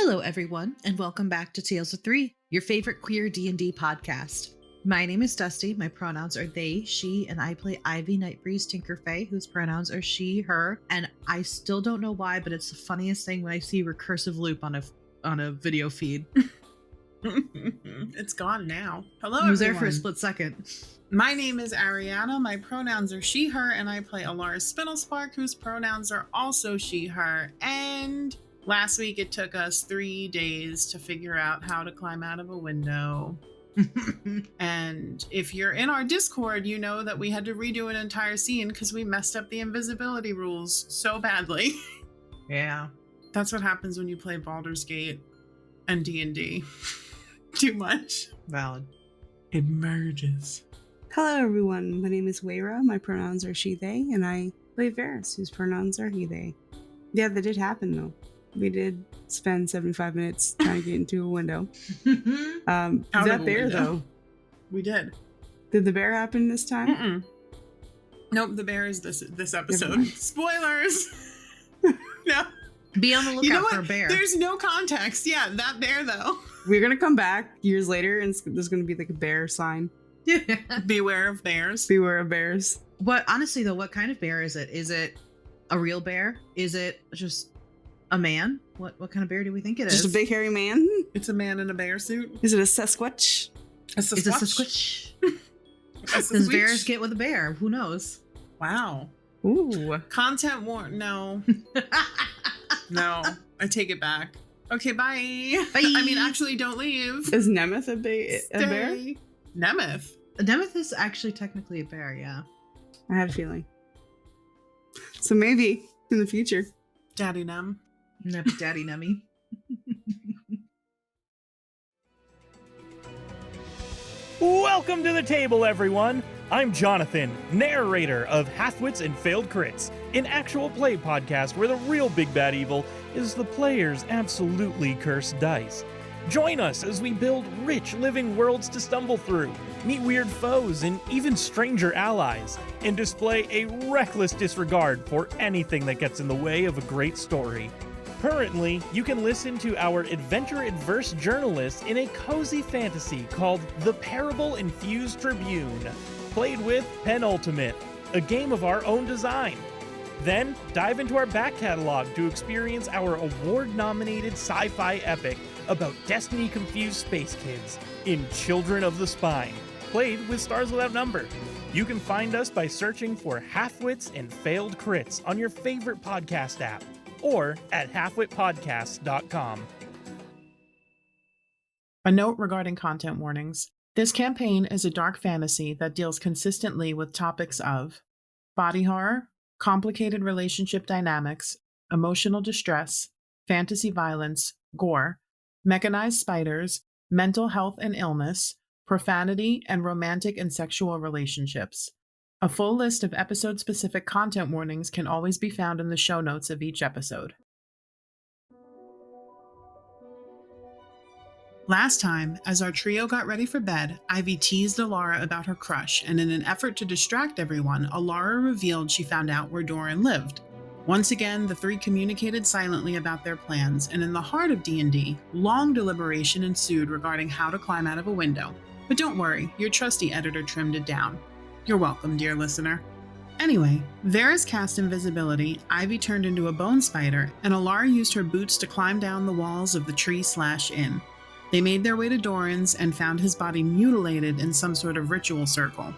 Hello, everyone, and welcome back to Tales of Three, your favorite queer D&D podcast. My name is Dusty. My pronouns are they, she, and I play Ivy Nightbreeze Tinkerfey, whose pronouns are she, her. And I still don't know why, but it's the funniest thing when I see recursive loop on a video feed. It's gone now. Hello, It was everyone. there for a split second. My name is Ariana. My pronouns are she, her, and I play Elara Spinelspark, whose pronouns are also she, her. And last week it took us 3 days to figure out how to climb out of a window. And if you're in our Discord, you know that we had to redo an entire scene because we messed up the invisibility rules so badly. Yeah. That's what happens when you play Baldur's Gate and D&D. Too much. Valid. It merges. Hello, everyone. My name is Weira. My pronouns are she, they, and I play Véres, whose pronouns are he, they. Yeah, that did happen, though. We did spend 75 minutes trying to get into a window. That bear, though. We did. Did the bear happen this time? Mm-mm. Nope, the bear is this episode. Spoilers! No. Be on the lookout You know what? for a bear. There's no context. Yeah, that bear, though. We're going to come back years later, and there's going to be like a bear sign. Beware of bears. Beware of bears. Honestly, though, what kind of bear is it? Is it a real bear? Is it just a man? What kind of bear do we think it is? Just a big hairy man? It's a man in a bear suit. Is it a Sasquatch? Is it a Sasquatch? Does bears get with a bear? Who knows? Wow. Ooh. Content warn. No. No. I take it back. Okay, bye. Bye. I mean, actually, don't leave. Is Nemeth a bear? Nemeth? Nemeth is actually technically a bear, yeah. I had a feeling. So maybe in the future. Daddy Nem. Daddy Nummy. Welcome to the table, everyone! I'm Jonathan, narrator of Hathwits and Failed Crits, an actual play podcast where the real big bad evil is the player's absolutely cursed dice. Join us as we build rich living worlds to stumble through, meet weird foes and even stranger allies, and display a reckless disregard for anything that gets in the way of a great story. Currently, you can listen to our adventure-adverse journalists in a cozy fantasy called The Parable Infused Tribune, played with Penultimate, a game of our own design. Then, dive into our back catalog to experience our award-nominated sci-fi epic about Destiny-confused space kids in Children of the Spine, played with Stars Without Number. You can find us by searching for Halfwits and Failed Crits on your favorite podcast app, or at halfwitpodcasts.com. A note regarding content warnings. This campaign is a dark fantasy that deals consistently with topics of body horror, complicated relationship dynamics, emotional distress, fantasy violence, gore, mechanized spiders, mental health and illness, profanity, and romantic and sexual relationships. A full list of episode-specific content warnings can always be found in the show notes of each episode. Last time, as our trio got ready for bed, Ivy teased Elara about her crush, and in an effort to distract everyone, Elara revealed she found out where Dorin lived. Once again, the three communicated silently about their plans, and in the heart of D&D, long deliberation ensued regarding how to climb out of a window. But don't worry, your trusty editor trimmed it down. You're welcome, dear listener. Anyway, Véres cast invisibility, Ivy turned into a bone spider, and Elara used her boots to climb down the walls of the tree/inn. They made their way to Dorin's and found his body mutilated in some sort of ritual circle.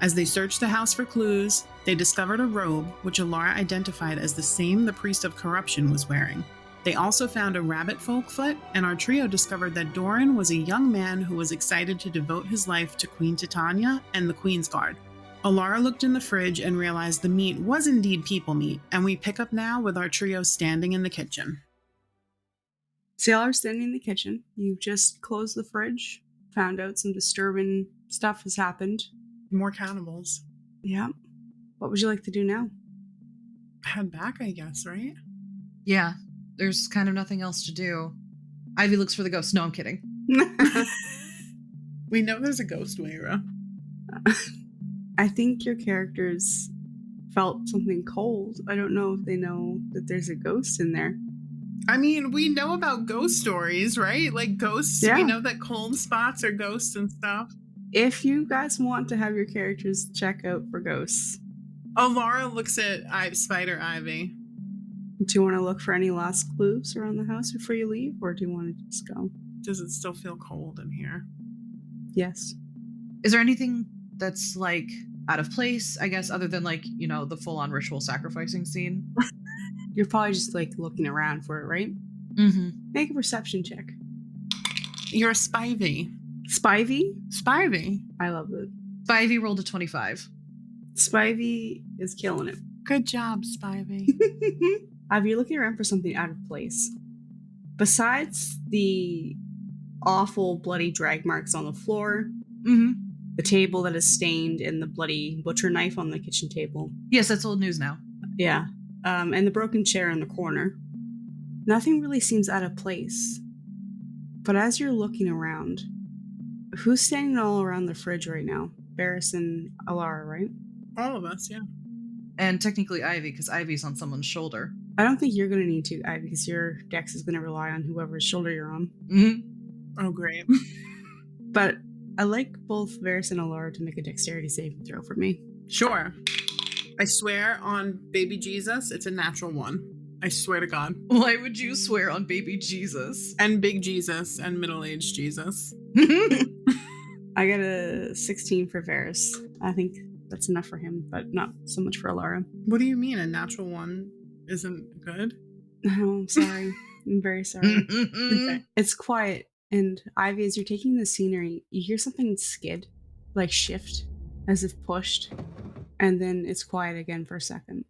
As they searched the house for clues, they discovered a robe, which Elara identified as the same the Priest of Corruption was wearing. They also found a rabbit folk foot, and our trio discovered that Dorin was a young man who was excited to devote his life to Queen Titania and the Queen's Guard. Elara looked in the fridge and realized the meat was indeed people meat, and we pick up now with our trio standing in the kitchen. So y'all are standing in the kitchen. You've just closed the fridge, found out some disturbing stuff has happened. More cannibals. Yeah. What would you like to do now? Head back, I guess, right? Yeah, there's kind of nothing else to do. Ivy looks for the ghost. No, I'm kidding. We know there's a ghost, Weira. I think your characters felt something cold. I don't know if they know that there's a ghost in there. I mean, we know about ghost stories, right? Like ghosts, Yeah. we know that cold spots are ghosts and stuff. If you guys want to have your characters check out for ghosts, Elara looks at Spider Ivy. do you want to look for any last clues around the house before you leave, or do you want to just go? Does it still feel cold in here? Yes. Is there anything that's like out of place, I guess, other than like, the full-on ritual sacrificing scene? You're probably just like looking around for it, right? Mm-hmm. Make a perception check. You're a Spivey. Spivey? Spivey. I love it. Spivey rolled a 25. Spivey is killing it. Good job, Spivey. If you're looking around for something out of place, besides the awful bloody drag marks on the floor, Mm-hmm. the table that is stained, and the bloody butcher knife on the kitchen table. Yes, that's old news now. Yeah. And the broken chair in the corner. Nothing really seems out of place. But as you're looking around, who's standing all around the fridge right now? Véres and Elara, right? All of us, yeah. And technically Ivy, because Ivy's on someone's shoulder. I don't think you're going to need to, Ivy, because your dex is going to rely on whoever's shoulder you're on. Mm-hmm. Oh, great. But I like both Véres and Elara to make a dexterity saving throw for me. Sure. I swear on baby Jesus, it's a natural 1. I swear to God. Why would you swear on baby Jesus? And big Jesus and middle-aged Jesus. I got a 16 for Véres. I think that's enough for him, but not so much for Elara. What do you mean a natural 1 isn't good? Oh, I'm sorry. I'm very sorry. It's quiet, and Ivy, as you're taking the scenery, you hear something skid, like shift, as if pushed, and then it's quiet again for a second.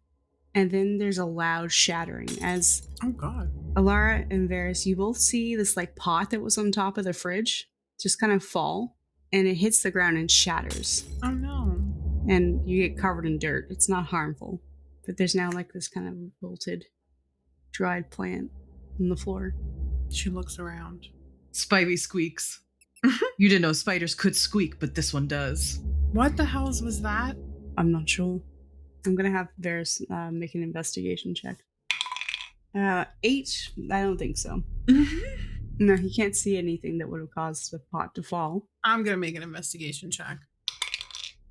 And then there's a loud shattering as Oh, God. Elara and Véres, you both see this like pot that was on top of the fridge just kind of fall, and it hits the ground and shatters. Oh, no. And you get covered in dirt. It's not harmful, but there's now like this kind of wilted, dried plant on the floor. She looks around. Spivey squeaks. You didn't know spiders could squeak, but this one does. What the hells was that? I'm not sure. I'm gonna have Véres make an investigation check. 8? I don't think so. No, he can't see anything that would have caused the pot to fall. I'm going to make an investigation check.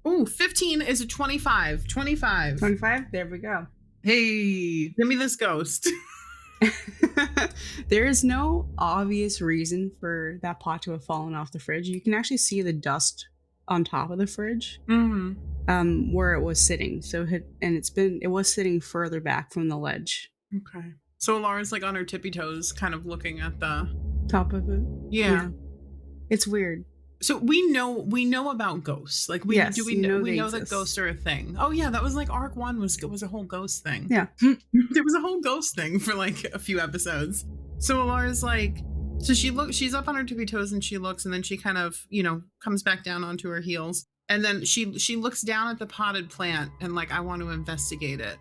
Ooh, 15 is a 25. 25. 25? There we go. Hey. Give me this ghost. There is no obvious reason for that pot to have fallen off the fridge. You can actually see the dust on top of the fridge, where it was sitting. So it was sitting further back from the ledge. Okay. So Elara's like on her tippy toes, kind of looking at the Top of it. Yeah. It's weird. So we know about ghosts. Like we know that exist. ghosts are a thing. Oh yeah, that was like Arc 1 was a whole ghost thing. Yeah. There was a whole ghost thing for like a few episodes. So Elara's like, so she's up on her tippy toes and she looks, and then she kind of, comes back down onto her heels. And then she looks down at the potted plant and like, I want to investigate it.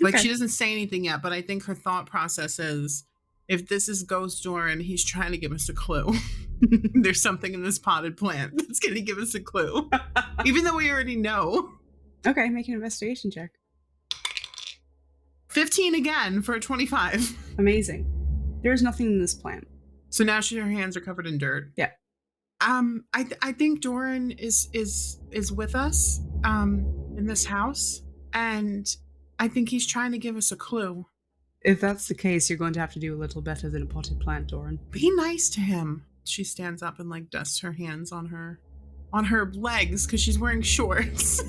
Like she doesn't say anything yet, but I think her thought process is, if this is Ghost Dorin, he's trying to give us a clue. There's something in this potted plant that's going to give us a clue. Even though we already know. Okay, make an investigation check. 15 again for a 25. Amazing. There's nothing in this plant. So now her hands are covered in dirt. Yeah. I think Dorin is with us in this house, and I think he's trying to give us a clue. If that's the case, you're going to have to do a little better than a potted plant, Dorin. Be nice to him. She stands up and like dusts her hands on her legs because she's wearing shorts.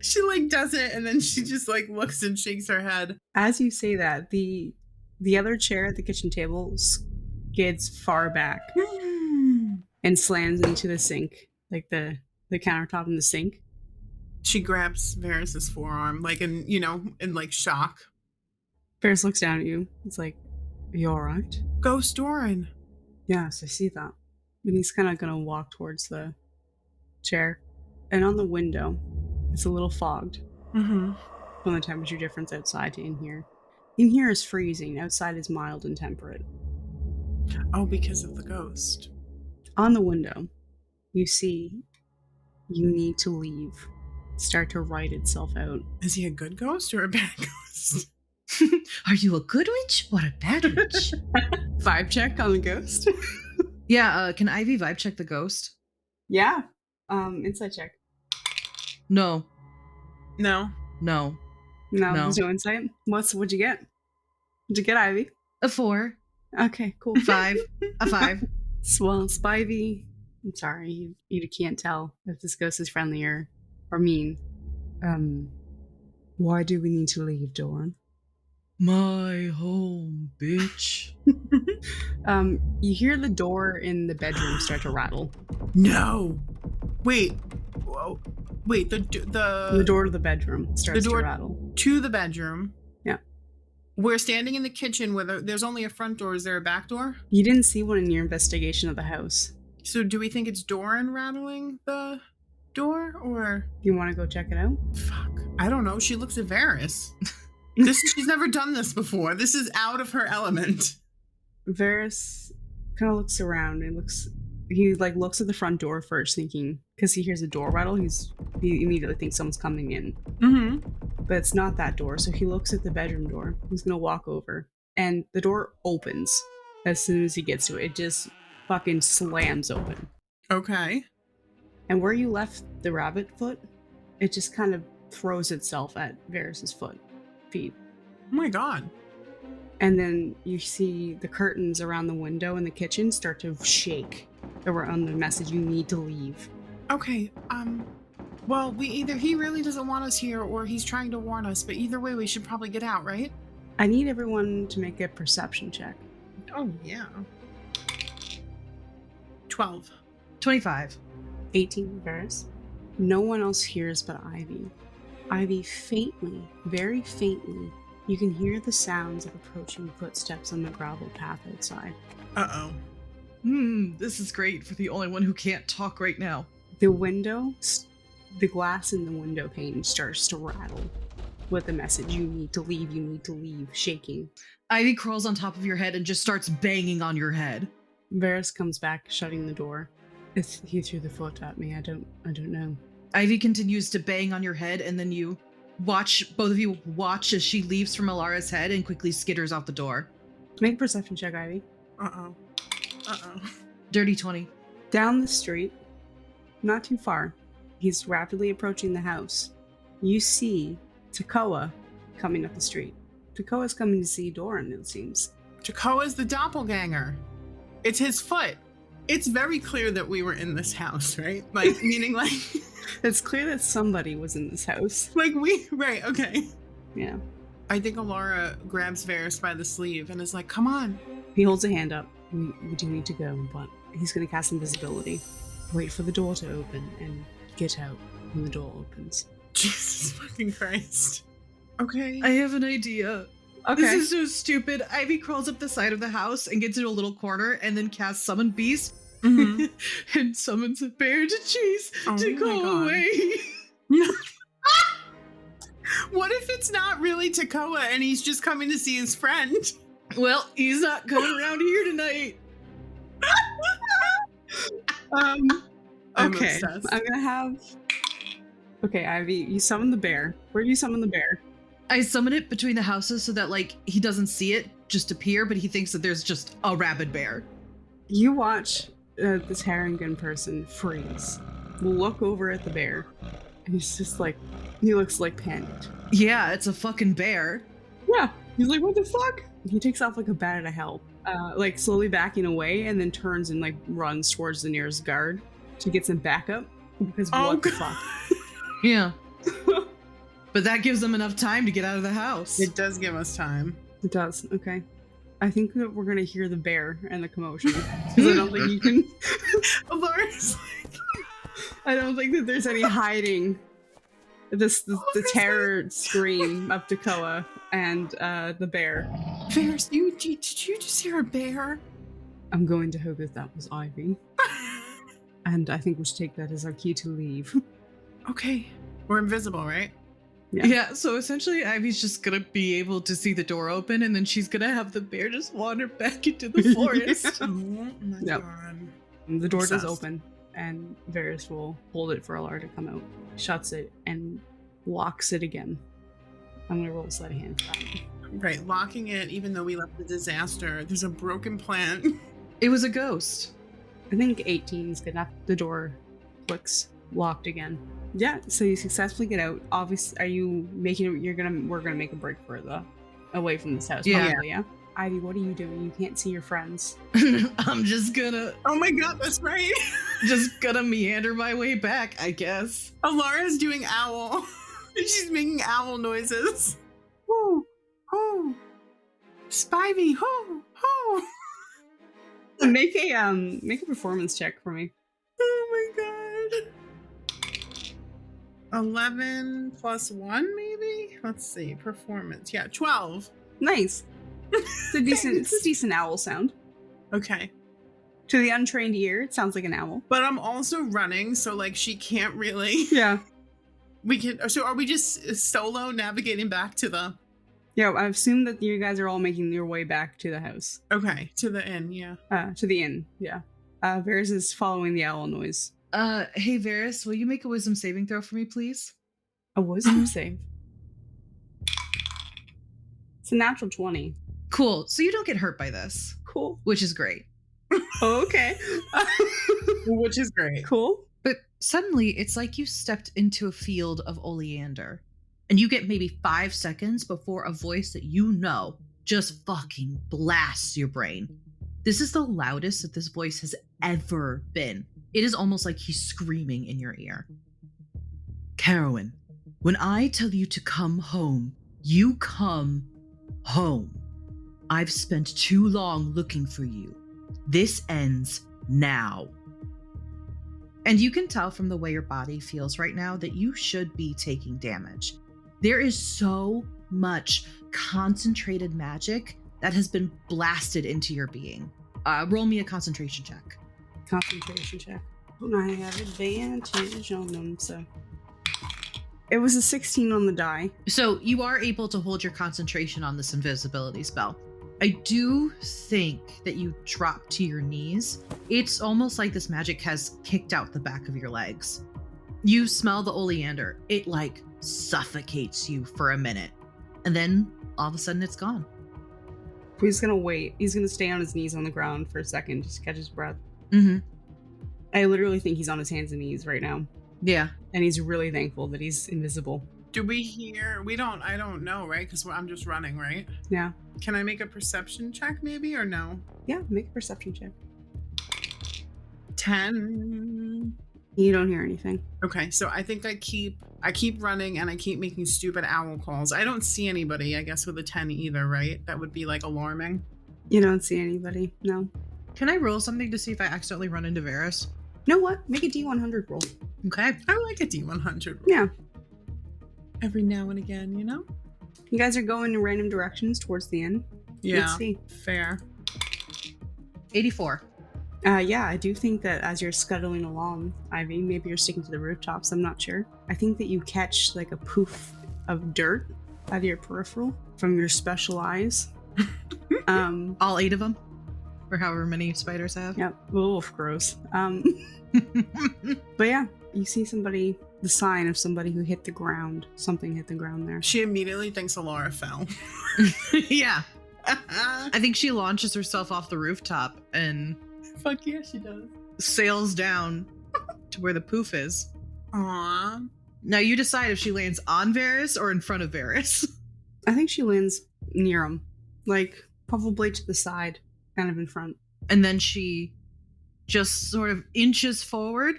She like does it, and then she just like looks and shakes her head. As you say that, the other chair at the kitchen table skids far back and slams into the sink, like the countertop in the sink. She grabs Véres' forearm, like in like shock. Véres looks down at you. It's like, are you all right? Ghost Dorin. Yes, I see that. And he's kind of going to walk towards the chair. And on the window, it's a little fogged. From the temperature difference outside to in here. In here is freezing. Outside is mild and temperate. Oh, because of the ghost. On the window, you see, you need to leave. Start to write itself out. Is he a good ghost or a bad ghost? Are you a good witch or a bad witch? Vibe check on the ghost. Yeah, can Ivy vibe check the ghost? Yeah. Insight check. No. No. No. No, No. there's no insight. What'd you get? What'd you get, Ivy? A 4. Okay, cool. 5. A 5. Well, Spivey, I'm sorry, you can't tell if this ghost is friendly or mean. Why do we need to leave, Dorin? My home, bitch. You hear the door in the bedroom start to rattle. No. Wait. Whoa. Wait, the door to the bedroom starts to rattle. To the bedroom. Yeah. We're standing in the kitchen where there's only a front door. Is there a back door? You didn't see one in your investigation of the house. So do we think it's Dorin rattling the door, or you want to go check it out? Fuck. I don't know. She looks at Véres. She's never done this before. This is out of her element. Véres kind of looks around and he looks at the front door first, thinking, because he hears a door rattle, he immediately thinks someone's coming in. Mm-hmm. But it's not that door, so he looks at the bedroom door. He's gonna walk over, and the door opens as soon as he gets to it. It just fucking slams open. Okay. And where you left the rabbit foot, it just kind of throws itself at Véres' feet. Oh my god. And then you see the curtains around the window in the kitchen start to shake around the message, you need to leave. Okay, well, he really doesn't want us here, or he's trying to warn us, but either way, we should probably get out, right? I need everyone to make a perception check. Oh, yeah. 12. 25. 18, Véres. No one else hears but Ivy. Ivy, faintly, very faintly, you can hear the sounds of approaching footsteps on the gravel path outside. Uh-oh. This is great for the only one who can't talk right now. The glass in the window pane starts to rattle with the message, you need to leave, shaking. Ivy crawls on top of your head and just starts banging on your head. Véres comes back, shutting the door. He threw the foot at me, I don't know. Ivy continues to bang on your head, and then both of you watch as she leaves from Elara's head and quickly skitters out the door. Make a perception check, Ivy. Uh-oh. Dirty 20. Down the street, not too far, he's rapidly approaching the house. You see Tekoa coming up the street. Tekoa's coming to see Dorin, it seems. Tekoa's the doppelganger. It's his foot. It's very clear that we were in this house, right? Meaning it's clear that somebody was in this house. Right, okay. Yeah. I think Elara grabs Véres by the sleeve and is like, come on. He holds a hand up. We do need to go, but he's going to cast invisibility. Wait for the door to open and get out when the door opens. Jesus fucking Christ. Okay. I have an idea. Okay. This is so stupid. Ivy crawls up the side of the house and gets into a little corner and then casts Summon Beast and summons a bear to chase to go away. What if it's not really Tekoa and he's just coming to see his friend? Well, he's not coming around here tonight. Okay. I'm gonna have. Okay, Ivy, you summon the bear. Where do you summon the bear? I summon it between the houses so that he doesn't see it just appear, but he thinks that there's just a rabid bear. You watch this Harangun person freeze, look over at the bear, and he's just he looks panicked. Yeah, it's a fucking bear. Yeah, he's like, what the fuck? He takes off a bat to help, slowly backing away, and then turns and runs towards the nearest guard to get some backup. Because what the fuck? Yeah. But that gives them enough time to get out of the house. It does give us time. It does. Okay. I think that we're gonna hear the bear and the commotion. Because I don't think you can. I don't think that there's any hiding. The terror scream of Tekoa and the bear. Véres, did you just hear a bear? I'm going to hope that was Ivy. And I think we should take that as our key to leave. Okay. We're invisible, right? Yeah, so essentially Ivy's just gonna be able to see the door open, and then she's gonna have the bear just wander back into the forest. Oh my god. The door does open, and Véres will hold it for Elara to come out, shuts it, and locks it again. I'm gonna roll a sleight of hand for that. Right, locking it, even though we left the disaster. There's a broken plant. It was a ghost. I think 18 is good enough. The door clicks locked again. Yeah, so you successfully get out. Obviously, are you making we're gonna make a break further away from this house, Yeah. probably, yeah? Ivy, what are you doing? You can't see your friends. I'm just gonna Oh my god, that's right. meander my way back, I guess. Elara's doing owl. She's making owl noises. Whoo, whoo. Spivey, whoo, whoo. Make a performance check for me. Oh my god. 11 plus 1, maybe? Let's see. Performance. Yeah, 12. Nice. It's a decent owl sound. Okay. To the untrained ear, it sounds like an owl. But I'm also running, so like she can't really. Yeah. So are we just solo navigating back to the. Yeah, I assume that you guys are all making your way back to the house. Okay, to the inn, yeah. To the inn, yeah. Véres is following the owl noise. Hey Véres, will you make a wisdom saving throw for me, please? A wisdom save. It's a natural 20. Cool. So you don't get hurt by this, Cool. which is great. Oh, okay. Which is great. Cool. But suddenly, it's like you stepped into a field of oleander, and you get maybe 5 seconds before a voice that you know just fucking blasts your brain. This is the loudest that this voice has ever been. It is almost like he's screaming in your ear. Carowin, when I tell you to come home, you come home. I've spent too long looking for you. This ends now. And you can tell from the way your body feels right now that you should be taking damage. There is so much concentrated magic that has been blasted into your being. Roll me a concentration check. Concentration check. I have advantage on them, so. It was a 16 on the die. So you are able to hold your concentration on this invisibility spell. I do think that you drop to your knees. It's almost like this magic has kicked out the back of your legs. You smell the oleander. It like suffocates you for a minute. And then all of a sudden it's gone. He's gonna wait. He's gonna stay on his knees on the ground for a second just to catch his breath. Mm-hmm. I literally think he's on his hands and knees right now. Yeah. And he's really thankful that he's invisible. Do we hear? I don't know, right? Because I'm just running, right? Yeah. Can I make a perception check maybe or no? Yeah, make a perception check. 10. You don't hear anything. Okay, so I think I keep running and I keep making stupid owl calls. I don't see anybody, I guess, with a 10 either, right? That would be like alarming. You don't see anybody, no. Can I roll something to see if I accidentally run into Véres? You know what? Make a D100 roll. Okay. I like a D100. Yeah. Every now and again, you know? You guys are going in random directions towards the inn. Yeah. Let's see. Fair. 84. Yeah, I do think that as you're scuttling along, Ivy, maybe you're sticking to the rooftops, I'm not sure. I think that you catch like a poof of dirt out of your peripheral from your special eyes. All 8 of them? Or however many spiders have? Yep. Oof, gross. But yeah, you see somebody, the sign of somebody who hit the ground. Something hit the ground there. She immediately thinks Elara fell. Yeah. I think she launches herself off the rooftop and Fuck yeah, she does. sails down to where the poof is. Aww. Now you decide if she lands on Véres or in front of Véres. I think she lands near him. Like, probably to the side, kind of in front. And then she just sort of inches forward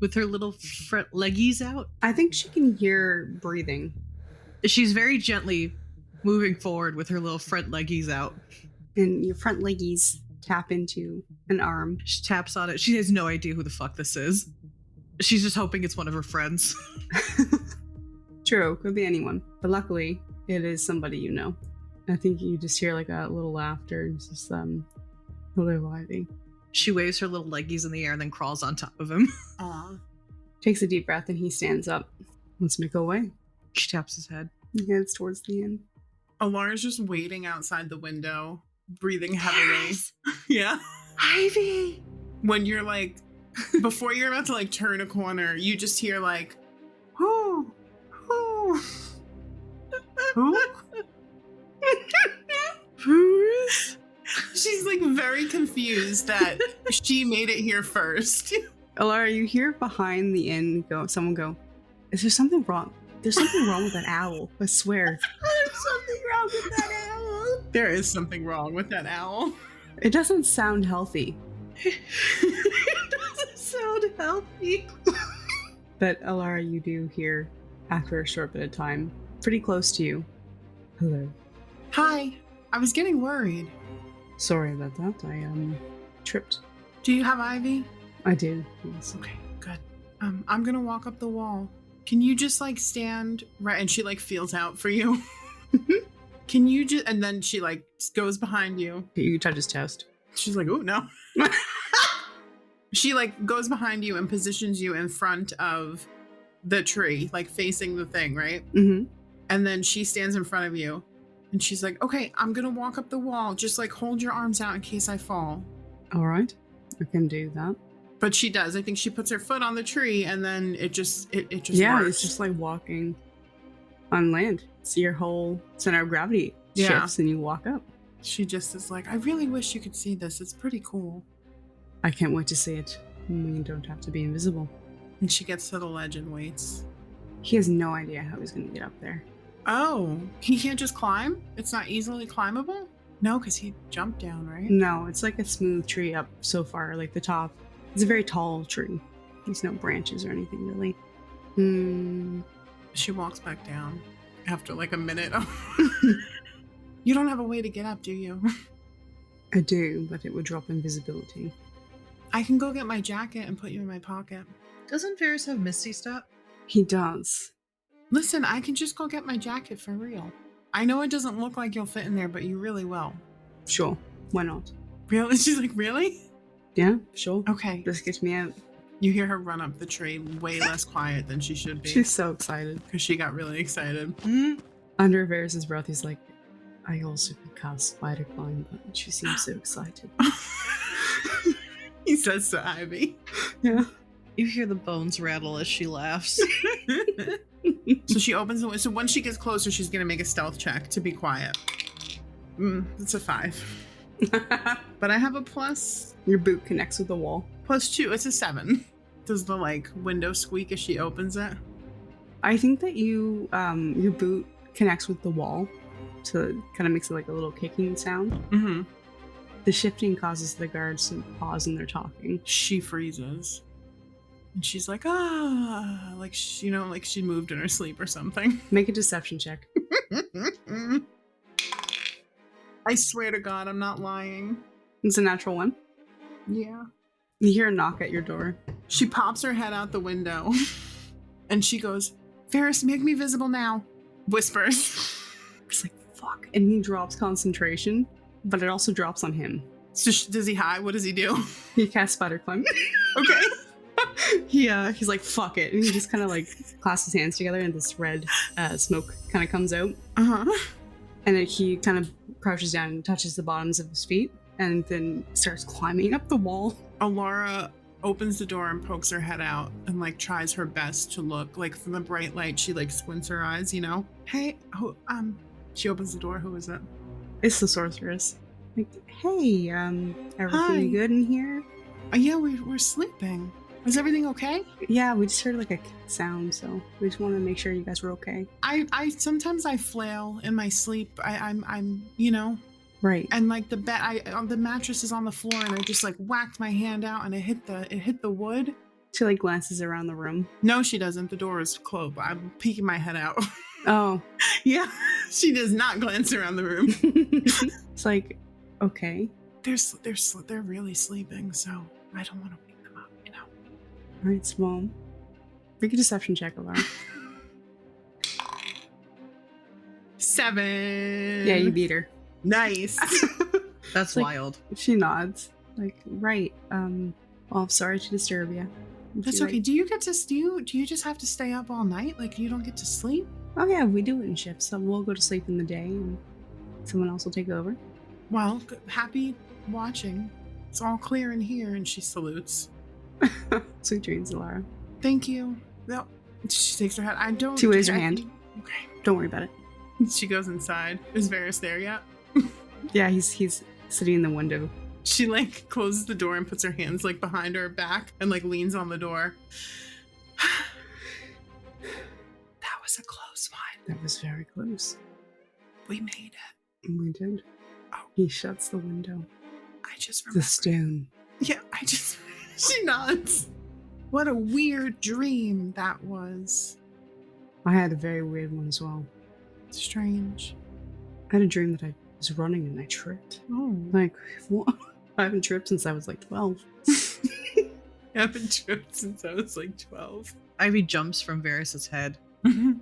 with her little front leggies out. I think she can hear breathing. She's very gently moving forward with her little front leggies out. And your front leggies tap into an arm. She taps on it. She has no idea who the fuck this is. She's just hoping it's one of her friends. True, could be anyone. But luckily, it is somebody you know. I think you just hear like a little laughter. It's just hello, Ivy. She waves her little leggies in the air and then crawls on top of him. Aww. Takes a deep breath and he stands up. Let's make our way. She taps his head. He heads towards the inn. Elara's just waiting outside the window, breathing heavily. Yeah. Ivy! When you're like, before you're about to like turn a corner, you just hear like, whoo, whoo, who? confused that she made it here first. Elara, you hear behind the inn someone go, is there something wrong? There's something wrong with that owl, I swear. There's something wrong with that owl. There is something wrong with that owl. It doesn't sound healthy. It doesn't sound healthy. But Elara, you do hear, after a short bit of time, pretty close to you. Hello. Hi. I was getting worried. Sorry about that. I tripped. Do you have Ivy? I do. Yes. Okay, good. I'm gonna walk up the wall. Can you just like stand right? And she like feels out for you. Can you just? And then she like goes behind you. You touch his chest. She's like, oh no. She like goes behind you and positions you in front of the tree, like facing the thing, right? Mm-hmm. And then she stands in front of you, and she's like, okay, I'm gonna walk up the wall. Just like hold your arms out in case I fall. All right, I can do that. But she does. I think she puts her foot on the tree, and then it just yeah, works. it's just like walking on land. So your whole center of gravity Yeah. shifts, and you walk up. She just is like, I really wish you could see this. It's pretty cool. I can't wait to see it. We don't have to be invisible. And she gets to the ledge and waits. He has no idea how he's going to get up there. Oh, he can't just climb? It's not easily climbable? No, because he jumped down, right? No, it's like a smooth tree up so far, like the top. It's a very tall tree. There's no branches or anything really. She walks back down after like a minute. You don't have a way to get up, do you? I do, but it would drop invisibility. I can go get my jacket and put you in my pocket. Doesn't Véres have Misty Step? He does. Listen, I can just go get my jacket for real. I know it doesn't look like you'll fit in there, but you really will. Sure, why not? Really? She's like, really? Yeah, sure. Okay. This gets me out. You hear her run up the tree, way less quiet than she should be. She's so excited. Because she got really excited. Under Varys' breath, he's like, I also could cast Spider Climb, but she seems so excited. He says to Ivy. Yeah. You hear the bones rattle as she laughs. So she opens the window. So when she gets closer, she's going to make a stealth check to be quiet. It's a 5. But I have a plus. Your boot connects with the wall. +2. It's a 7. Does the like window squeak as she opens it? I think that you, your boot connects with the wall, so it kind of makes it like a little kicking sound. Mm-hmm. The shifting causes the guards to pause in their talking. She freezes. And she's like, like, you know, like she moved in her sleep or something. Make a deception check. I swear to God, I'm not lying. It's a natural one. Yeah. You hear a knock at your door. She pops her head out the window and she goes, Véres, make me visible now. Whispers. It's like, fuck. And he drops concentration, but it also drops on him. So does he hide? What does he do? He casts Spider Climb. Okay. He's like, fuck it. And he just kind of like clasps his hands together and this red smoke kind of comes out. Uh-huh. And then he kind of crouches down and touches the bottoms of his feet and then starts climbing up the wall. Elara opens the door and pokes her head out and like tries her best to look like from the bright light. She like squints her eyes, you know. Hey, she opens the door. Who is it? It's the sorceress. Like, hey, everything Hi. good in here? Yeah, we're sleeping. Is everything okay? Yeah, we just heard like a sound, so we just want to make sure you guys were okay. I sometimes I flail in my sleep. I'm you know. Right. And like the the mattress is on the floor, and I just like whacked my hand out, and it hit the wood. She like glances around the room. No, she doesn't. The door is closed. I'm peeking my head out. Oh. Yeah, she does not glance around the room. It's like, okay. They're really sleeping, so I don't want to wake them up, you know. All right, Small. Make a deception check, Elara. 7. Yeah, you beat her. Nice. That's Like- wild. She nods. Like, right. Well, I'm sorry to disturb you. That's okay. Do you get to do you just have to stay up all night? Like you don't get to sleep? Oh yeah, we do it in shifts. So we'll go to sleep in the day, and someone else will take over. Well, happy watching. It's all clear in here, and she salutes. Sweet dreams, Elara. Thank you. No, she takes her head. I don't. She waves her hand. Okay. Don't worry about it. She goes inside. Is Véres there yet? Yeah, he's sitting in the window, She like closes the door and puts her hands like behind her back and like leans on the door. That was a close one. That was very close. We made it. We did. Oh. He shuts the window. I just remembered. The stone. Yeah, she nods. What a weird dream that was. I had a very weird one as well. Strange. I had a dream that I was running and I tripped. Oh. Like, what? I haven't tripped since I was like 12. I haven't tripped since I was like 12. Ivy jumps from Véres' head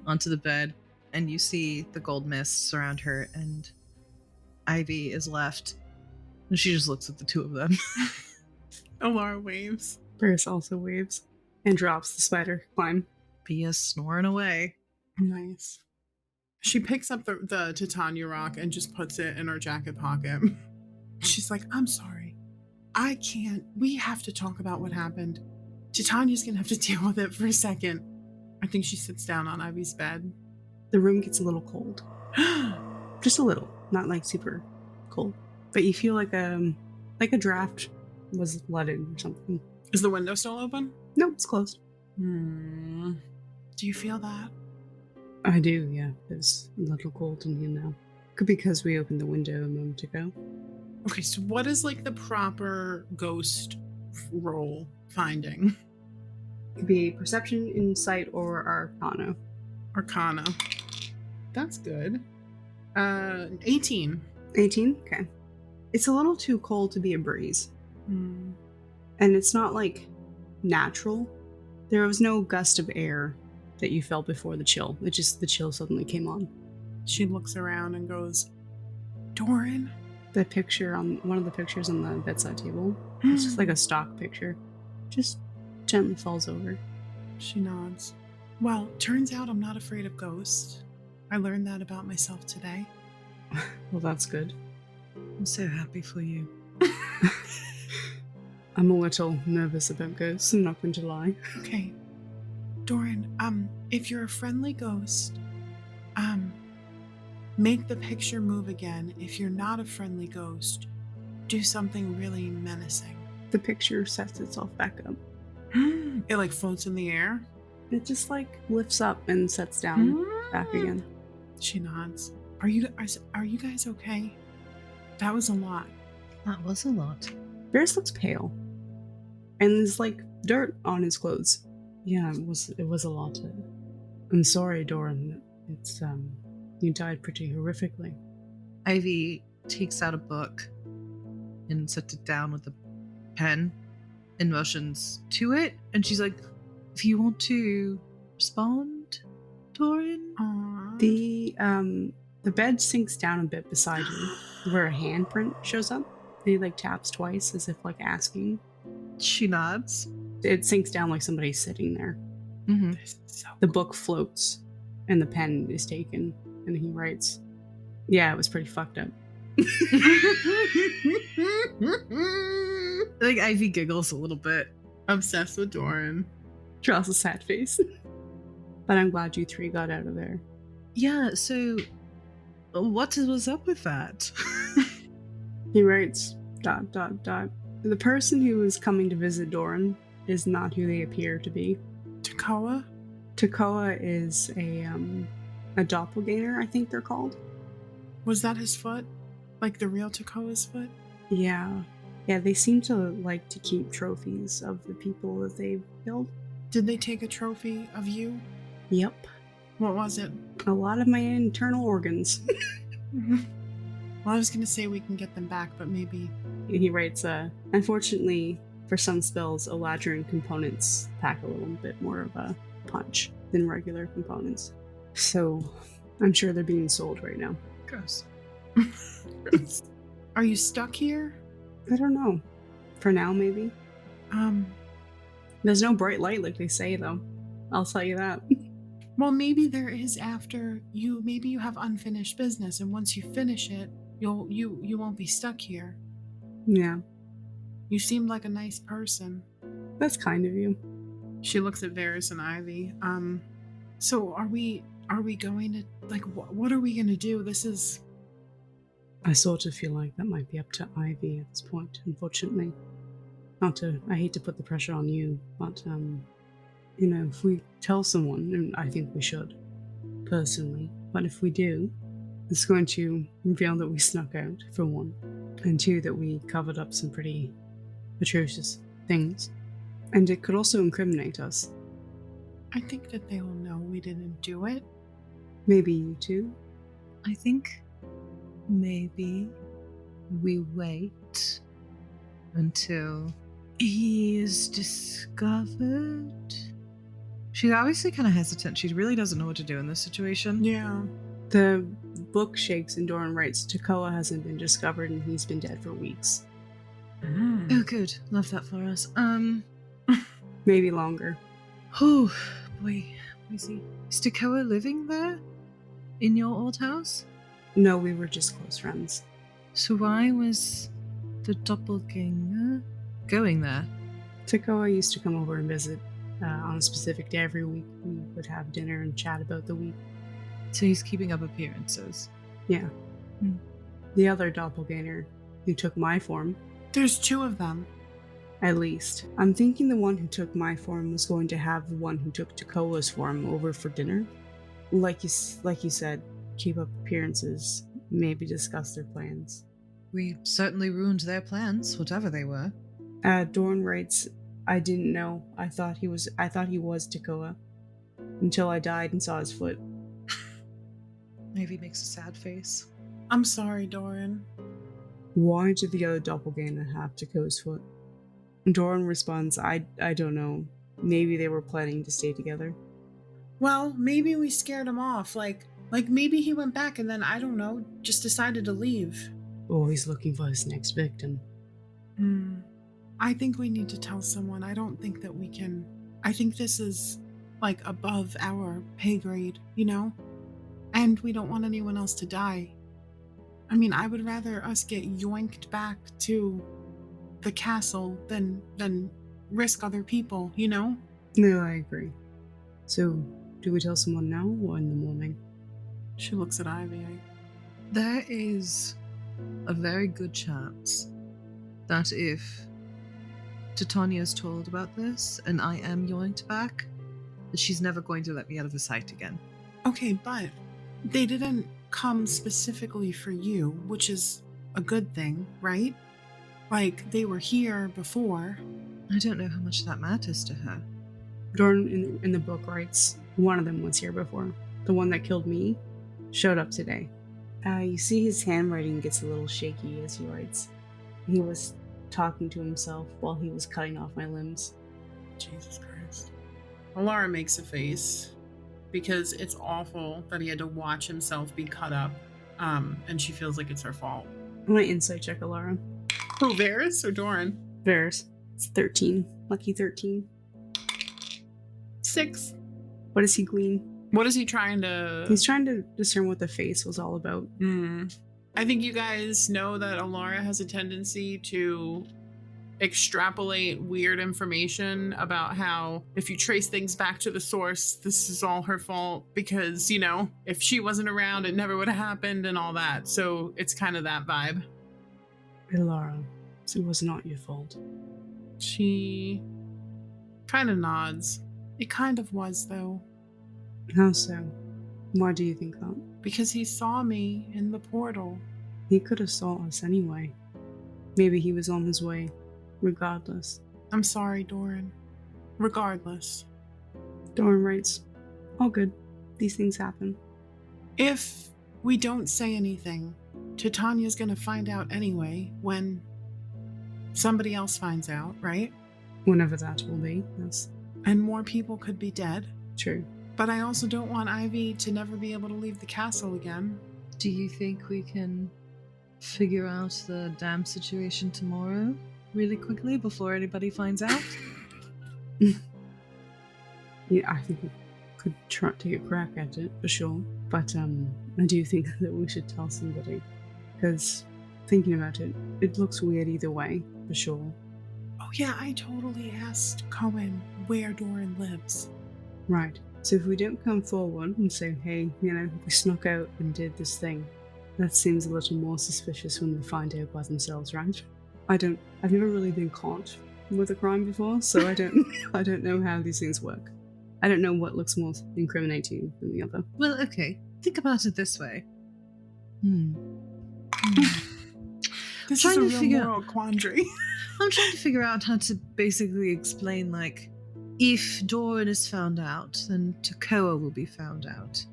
onto the bed, and you see the gold mist surround her, and Ivy is left. And she just looks at the two of them. Elara waves. Véres also waves and drops the spider climb. Pia's snoring away. Nice. She picks up the Titania rock and just puts it in her jacket pocket. She's like, I'm sorry. I can't. We have to talk about what happened. Titania's gonna have to deal with it for a second. I think she sits down on Ivy's bed. The room gets a little cold. Just a little. Not like super cold. But you feel like a draft was let in or something. Is the window still open? No, it's closed. Do you feel that? I do, yeah. It's a little cold in here now. Could be because we opened the window a moment ago. Okay, so what is like the proper ghost roll finding? Could be perception, insight, or arcana. Arcana. That's good. 18. 18? Okay. It's a little too cold to be a breeze. And it's not like natural. There was no gust of air that you felt before the chill. It just, the chill suddenly came on. She looks around and goes, Dorin? The picture on one of the pictures on the bedside table, it's just like a stock picture, just gently falls over. She nods. Well, turns out I'm not afraid of ghosts. I learned that about myself today. Well, that's good. I'm so happy for you. I'm a little nervous about ghosts, I'm not going to lie. Okay. Dorin, if you're a friendly ghost, make the picture move again. If you're not a friendly ghost, do something really menacing. The picture sets itself back up. It like floats in the air? It just like lifts up and sets down back again. She nods. Are you guys okay? That was a lot. That was a lot. Véres looks pale. And there's like dirt on his clothes. Yeah, it was a lot. I'm sorry, Dorin. It's you died pretty horrifically. Ivy takes out a book and sets it down with a pen and motions to it, and she's like, if you want to respond, Dorin. The bed sinks down a bit beside you, where a handprint shows up. He like taps twice as if like asking. She nods. It sinks down like somebody's sitting there. Mm-hmm. The book floats, and the pen is taken, and he writes, yeah, it was pretty fucked up. Like Ivy giggles a little bit. Obsessed with Dorin. Draws a sad face. But I'm glad you three got out of there. Yeah, so what was up with that? He writes, ... The person who is coming to visit Dorin is not who they appear to be. Tekoa? Tekoa is a doppelganger, I think they're called. Was that his foot? Like the real Tekoa's foot? Yeah. Yeah, they seem to like to keep trophies of the people that they've killed. Did they take a trophy of you? Yep. What was it? A lot of my internal organs. Well, I was going to say we can get them back, but maybe... He writes, unfortunately, for some spells, Oladell components pack a little bit more of a punch than regular components. So, I'm sure they're being sold right now. Gross. Gross. Are you stuck here? I don't know. For now, maybe. There's no bright light like they say, though. I'll tell you that. Well, maybe there is after you. Maybe you have unfinished business, and once you finish it, you won't be stuck here. Yeah. You seemed like a nice person. That's kind of you. She looks at Véres and Ivy. So are we going to, like, what are we going to do? This is... I sort of feel like that might be up to Ivy at this point, unfortunately. I hate to put the pressure on you, but, if we tell someone, and I think we should, personally, but if we do, it's going to reveal that we snuck out, for one, and two, that we covered up some pretty atrocious things, and it could also incriminate us. I think that they will know we didn't do it. Maybe you too? I think maybe we wait until he is discovered. She's obviously kind of hesitant. She really doesn't know what to do in this situation. Yeah. The book shakes and Dorin writes, Takoa hasn't been discovered and he's been dead for weeks. Oh, good. Love that for us. Maybe longer. Oh, boy. Is Takoa living there? In your old house? No, we were just close friends. So why was the doppelganger going there? Takoa used to come over and visit on a specific day every week. We would have dinner and chat about the week. So he's keeping up appearances. Yeah. The other doppelganger, who took my form, There's two of them. at least. I'm thinking the one who took my form was going to have the one who took Takoa's form over for dinner. Like you said, keep up appearances, maybe discuss their plans. We certainly ruined their plans, whatever they were. Dorin writes, I didn't know. I thought he was Takoa. Until I died and saw his foot. Maybe makes a sad face. I'm sorry, Dorin. Why did the other doppelganger have Takoa's foot? Dorin responds, I don't know. Maybe they were planning to stay together. Well, maybe we scared him off. Like maybe he went back and then, I don't know, just decided to leave. Oh, he's looking for his next victim. I think we need to tell someone. I don't think that we can. I think this is, above our pay grade, And we don't want anyone else to die. I mean, I would rather us get yoinked back to the castle than risk other people, No, I agree. So, do we tell someone now or in the morning? She looks at Ivy. There is a very good chance that if Titania's told about this and I am yoinked back, that she's never going to let me out of her sight again. Okay, but they didn't come specifically for you, which is a good thing, right? They were here before. I don't know how much that matters to her. Dorin in the book writes, one of them was here before. The one that killed me showed up today. You see his handwriting gets a little shaky as he writes. He was talking to himself while he was cutting off my limbs. Jesus Christ. Elara makes a face because it's awful that he had to watch himself be cut up, and she feels like it's her fault. I'm gonna insight check Elara. Who, Véres or Dorin? Véres. It's 13. Lucky 13. 6. What does he glean? What is he trying to... He's trying to discern what the face was all about. I think you guys know that Elara has a tendency to extrapolate weird information about how if you trace things back to the source, this is all her fault because, if she wasn't around, it never would have happened and all that. So it's kind of that vibe. Elara, it was not your fault. She kind of nods. It kind of was, though. How so? Why do you think that? Because he saw me in the portal. He could have saw us anyway. Maybe he was on his way, regardless. I'm sorry, Dorin. Regardless. Dorin writes, all good. These things happen. If we don't say anything, Titania's gonna find out anyway when somebody else finds out, right? Whenever that will be, yes. And more people could be dead. True. But I also don't want Ivy to never be able to leave the castle again. Do you think we can figure out the dam situation tomorrow really quickly before anybody finds out? Yeah, I think we could try to take a crack at it, for sure. But I do think that we should tell somebody. Because thinking about it, it looks weird either way, for sure. Oh yeah, I totally asked Cohen where Dorin lives. Right. So if we don't come forward and say, hey, we snuck out and did this thing, That seems a little more suspicious when they find out by themselves, right? I've never really been caught with a crime before, so I don't know how these things work. I don't know what looks more incriminating than the other. Well, okay. Think about it this way. This Trying is to a figure- real moral quandary. I'm trying to figure out how to basically explain, like, if Dorin is found out, then Takoa will be found out.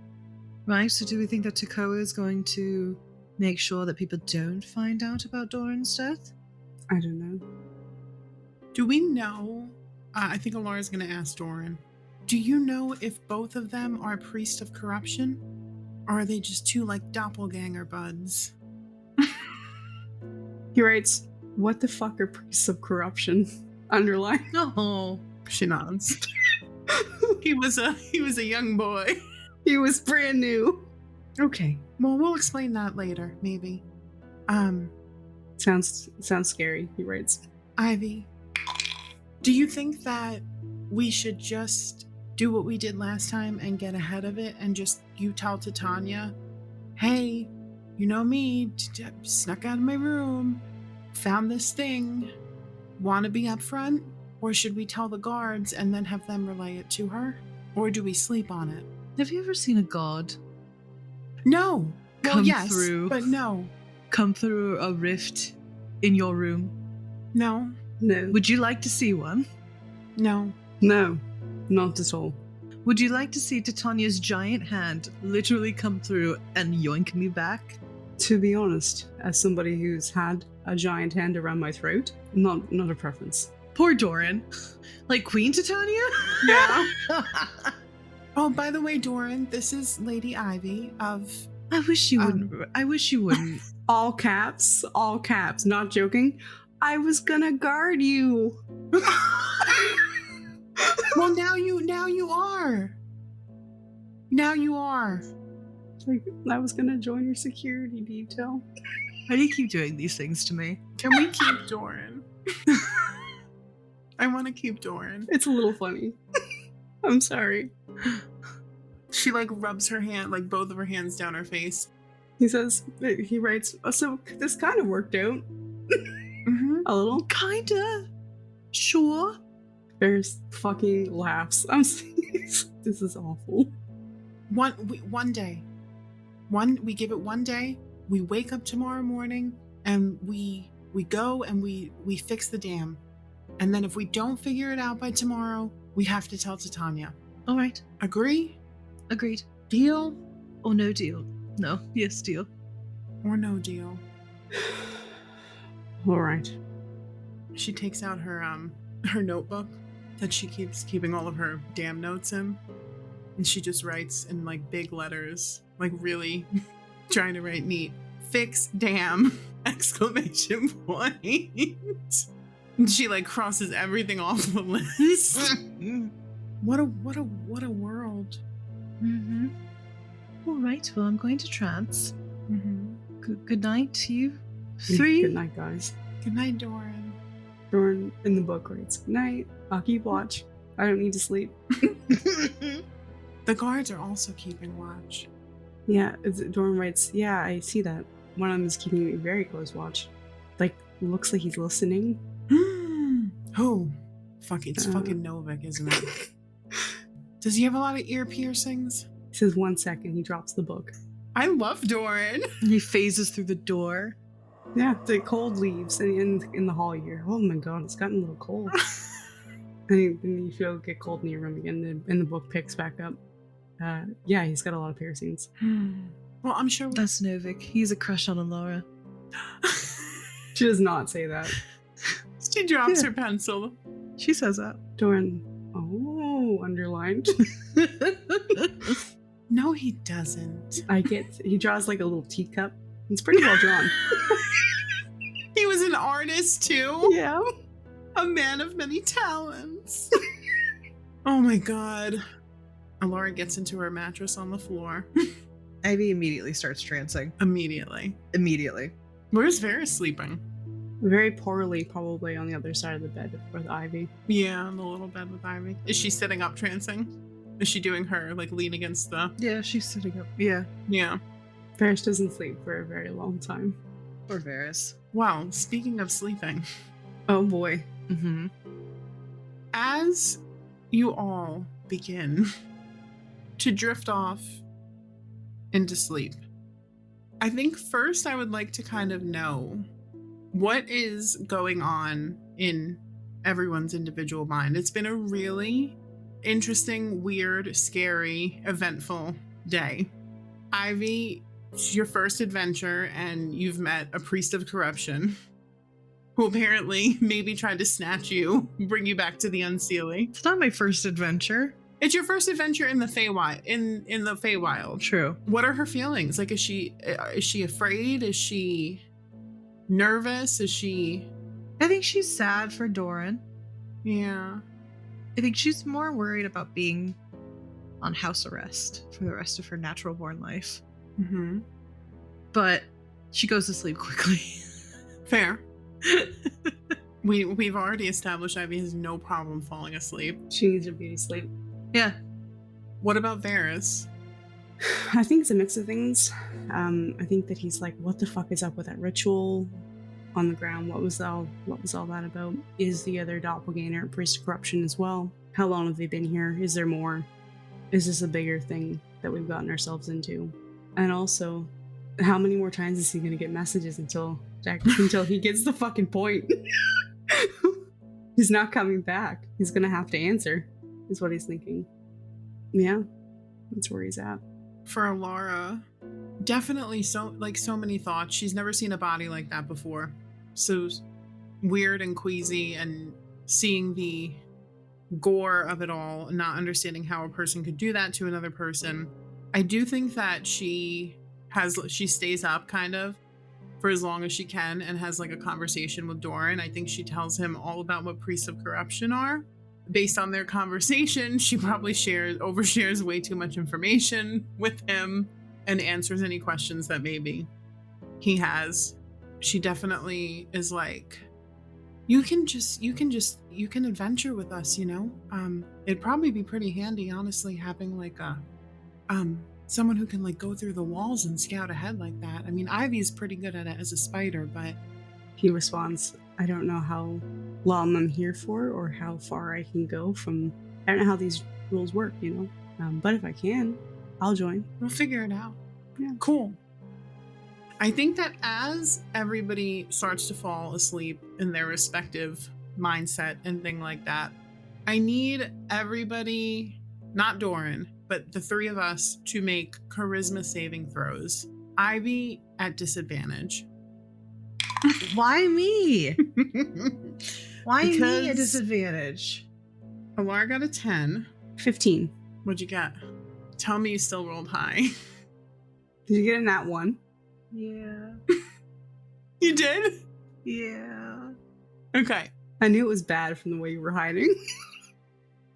Right? So do we think that Takoa is going to make sure that people don't find out about Dorin's death? I don't know. Do we know? I think Elara's going to ask Dorin. Do you know if both of them are priests of corruption? Or are they just two, like, doppelganger buds? He writes, "What the fuck are priests of corruption?" Underline. Oh. She nods. He was a young boy. He was brand new. Okay. Well, we'll explain that later, maybe. Sounds scary, he writes. Ivy, do you think that we should just do what we did last time and get ahead of it and just you tell Titania, hey, you know me, snuck out of my room, found this thing, want to be up front? Or should we tell the guards and then have them relay it to her? Or do we sleep on it? Have you ever seen a god No. Well, come yes, through? but no. Come through a rift in your room? No. No. Would you like to see one? No. No. Not at all. Would you like to see Titania's giant hand literally come through and yoink me back? To be honest, as somebody who's had a giant hand around my throat, not a preference. Poor Dorin. Like Queen Titania? Yeah. Oh, by the way, Dorin, this is Lady Ivy of... I wish you wouldn't. I wish you wouldn't. All caps, not joking. I was gonna guard you. Well, now you are. Now you are. Like, I was gonna join your security detail. Why do you keep doing these things to me? Can we keep Dorin? I want to keep Dorin. It's a little funny. I'm sorry. She like rubs her hand, like both of her hands down her face. He writes, "Oh, so this kind of worked out." A little. Kinda. Sure. Véres fucking laughs. This is awful. One day. We give it one day. We wake up tomorrow morning and we go and we fix the dam. And then if we don't figure it out by tomorrow, we have to tell Titania. All right. Agree? Agreed. Deal? Or no deal? No. Yes, deal. Or no deal? All right. She takes out her notebook that she keeps keeping all of her damn notes in. And she just writes in like big letters, like really trying to write neat. Fix dam! Exclamation point. And she like crosses everything off the list. What a world. Mm-hmm. All right. Well, I'm going to trance. Mm-hmm. Good night to you. 3. Good night, guys. Good night, Dorin. Dorin in the book writes, "Good night. I'll keep watch. I don't need to sleep." The guards are also keeping watch. Yeah, Dorin writes, "Yeah, I see that. One of them is keeping a very close watch. Like, looks like he's listening." Who? Fuck, it's fucking Novik, isn't it? Does he have a lot of ear piercings? He says 1 second, he drops the book. I love Dorin. He phases through the door. Yeah, the cold leaves in the hall here. Oh my god, it's gotten a little cold. And then you feel it get cold in your room again, and the book picks back up. Yeah, he's got a lot of piercings. Well, I'm sure... That's Novik. He's a crush on Elara. She does not say that. She drops her pencil. She says that. Dorin, oh, underlined. No, he doesn't. He draws like a little teacup. It's pretty well drawn. He was an artist too? Yeah. A man of many talents. Oh my god. Elara gets into her mattress on the floor. Ivy immediately starts trancing. Immediately. Where's Véres sleeping? Very poorly, probably on the other side of the bed with Ivy. Yeah, on the little bed with Ivy. Is she sitting up trancing? Is she doing her, like, lean against the... Yeah, she's sitting up. Yeah. Yeah. Véres doesn't sleep for a very long time. Or Véres. Well, speaking of sleeping, Oh boy. Mm-hmm. as you all begin to drift off into sleep, I think first I would like to kind of know what is going on in everyone's individual mind. It's been a really interesting, weird, scary, eventful day. Ivy, it's your first adventure, and you've met a priest of corruption who apparently maybe tried to snatch you, bring you back to the Unseelie. It's not my first adventure. It's your first adventure in the Feywild. In the Feywild. True. What are her feelings? Like, is she afraid? Is she nervous? Is she? I think she's sad for Dorin. Yeah. I think she's more worried about being on house arrest for the rest of her natural born life. Mm-hmm. But she goes to sleep quickly. Fair. We've already established Ivy has no problem falling asleep. She needs her beauty sleep. Yeah. What about Véres? I think it's a mix of things. I think that he's like, what the fuck is up with that ritual on the ground? What was all that about? Is the other doppelganger a priest of corruption as well? How long have they been here? Is there more? Is this a bigger thing that we've gotten ourselves into? And also, how many more times is he going to get messages until he gets the fucking point? He's not coming back. He's going to have to answer, is what he's thinking. Yeah, that's where he's at. For Elara, definitely so many thoughts. She's never seen a body like that before. So weird and queasy, and seeing the gore of it all, and not understanding how a person could do that to another person. I do think that she stays up kind of for as long as she can and has like a conversation with Dorin. I think she tells him all about what priests of corruption are. Based on their conversation, she probably overshares way too much information with him and answers any questions that maybe he has. She definitely is like, you can adventure with us, you know? It'd probably be pretty handy, honestly, having like someone who can like go through the walls and scout ahead like that. I mean, Ivy's pretty good at it as a spider, but he responds, I don't know how long I'm here for or how far I can go from. I don't know how these rules work, you know? But if I can, I'll join. We'll figure it out. Yeah. Cool. I think that as everybody starts to fall asleep in their respective mindset and thing like that, I need everybody, not Dorin, but the three of us, to make charisma saving throws. Ivy at disadvantage. Why me? Why me Because a disadvantage? Elara got a 10. 15. What'd you get? Tell me you still rolled high. Did you get a nat 1? Yeah. You did? Yeah. Okay. I knew it was bad from the way you were hiding.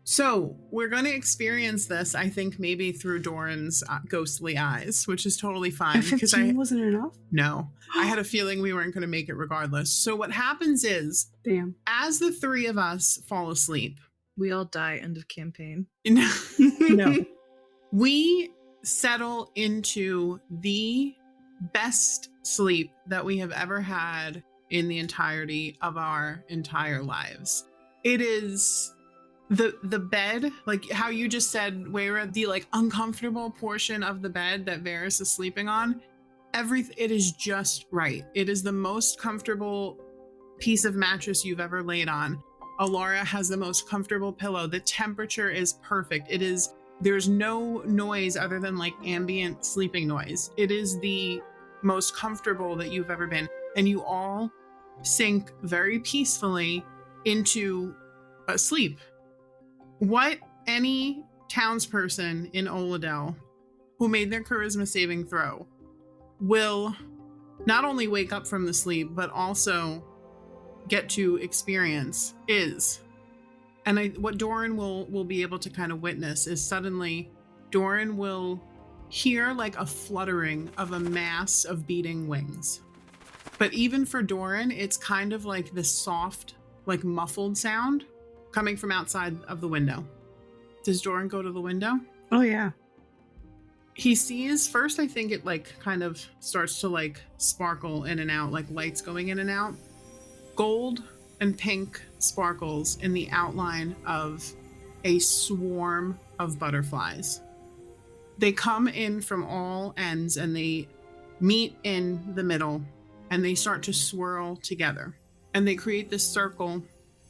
So we're going to experience this, I think, maybe through Dorin's ghostly eyes, which is totally fine. 15 wasn't enough? No, I had a feeling we weren't going to make it regardless. So what happens is, Damn. as the three of us fall asleep, We all die, end of campaign. no, we settle into the best sleep that we have ever had in the entirety of our entire lives. It is the bed, like how you just said, where the like uncomfortable portion of the bed that Véres is sleeping on, it is just right. It is the most comfortable piece of mattress you've ever laid on. Elara has the most comfortable pillow. The temperature is perfect. There's no noise other than like ambient sleeping noise. It is the most comfortable that you've ever been. And you all sink very peacefully into sleep. What any townsperson in Oladell who made their charisma saving throw will not only wake up from the sleep, but also get to experience is, and what Dorin will be able to kind of witness is suddenly Dorin will hear like a fluttering of a mass of beating wings. But even for Dorin, it's kind of like this soft, like muffled sound coming from outside of the window. Does Dorin go to the window? Oh, yeah. He sees first, I think it like kind of starts to like sparkle in and out, like lights going in and out. Gold and pink sparkles in the outline of a swarm of butterflies. They come in from all ends and they meet in the middle and they start to swirl together. And they create this circle.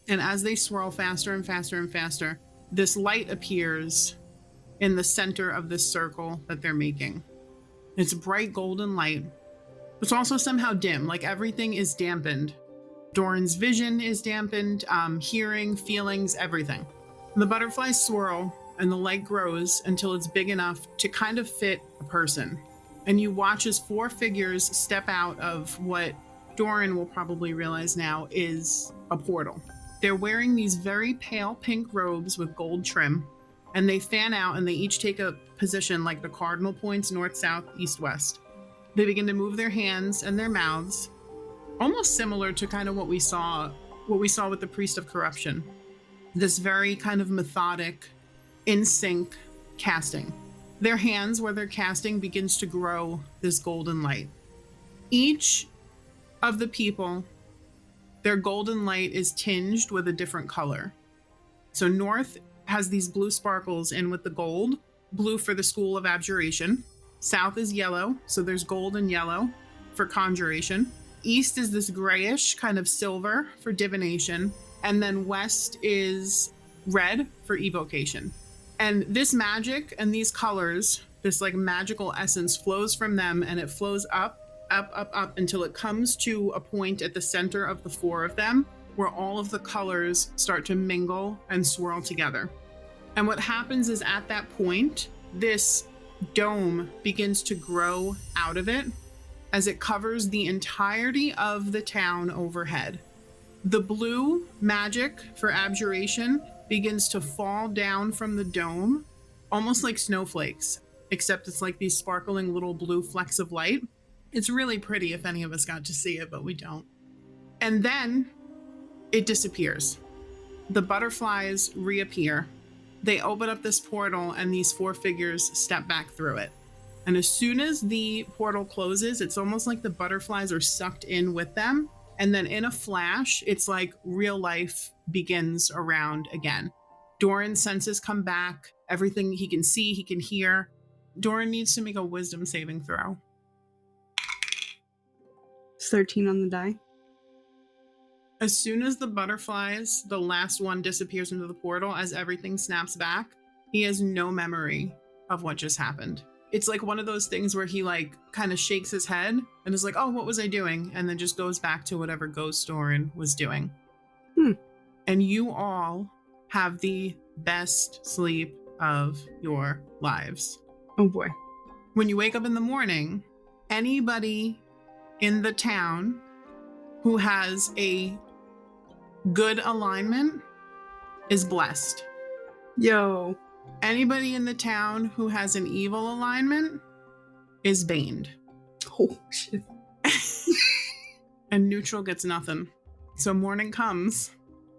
And as they swirl faster and faster and faster, this light appears in the center of this circle that they're making. It's bright golden light. It's also somehow dim, like everything is dampened. Dorin's vision is dampened, hearing, feelings, everything. The butterflies swirl and the light grows until it's big enough to kind of fit a person. And you watch as 4 figures step out of what Dorin will probably realize now is a portal. They're wearing these very pale pink robes with gold trim, and they fan out and they each take a position like the cardinal points, north, south, east, west. They begin to move their hands and their mouths, almost similar to kind of what we saw with the priest of corruption. This very kind of methodic, in sync casting. Their hands, where they're casting, begins to grow this golden light. Each of the people, their golden light is tinged with a different color. So north has these blue sparkles in with the gold, blue for the school of abjuration. South is yellow, so there's gold and yellow for conjuration. East is this grayish kind of silver for divination. And then west is red for evocation. And this magic and these colors, this like magical essence flows from them, and it flows up until it comes to a point at the center of the 4 of them where all of the colors start to mingle and swirl together. And what happens is at that point, this dome begins to grow out of it as it covers the entirety of the town overhead. The blue magic for abjuration begins to fall down from the dome, almost like snowflakes, except it's like these sparkling little blue flecks of light. It's really pretty if any of us got to see it, but we don't. And then it disappears. The butterflies reappear. They open up this portal and these 4 figures step back through it. And as soon as the portal closes, it's almost like the butterflies are sucked in with them. And then in a flash, it's like real life begins around again. Dorin's senses come back. Everything he can see, he can hear. Dorin needs to make a wisdom saving throw. 13 on the die. As soon as the butterflies, the last one disappears into the portal, as everything snaps back, he has no memory of what just happened. It's like one of those things where he like kind of shakes his head and is like, oh, what was I doing? And then just goes back to whatever ghost Dorin was doing. And you all have the best sleep of your lives. Oh boy. When you wake up in the morning, anybody in the town who has a good alignment is blessed. Yo. Anybody in the town who has an evil alignment is baned. Oh, shit. And neutral gets nothing. So morning comes.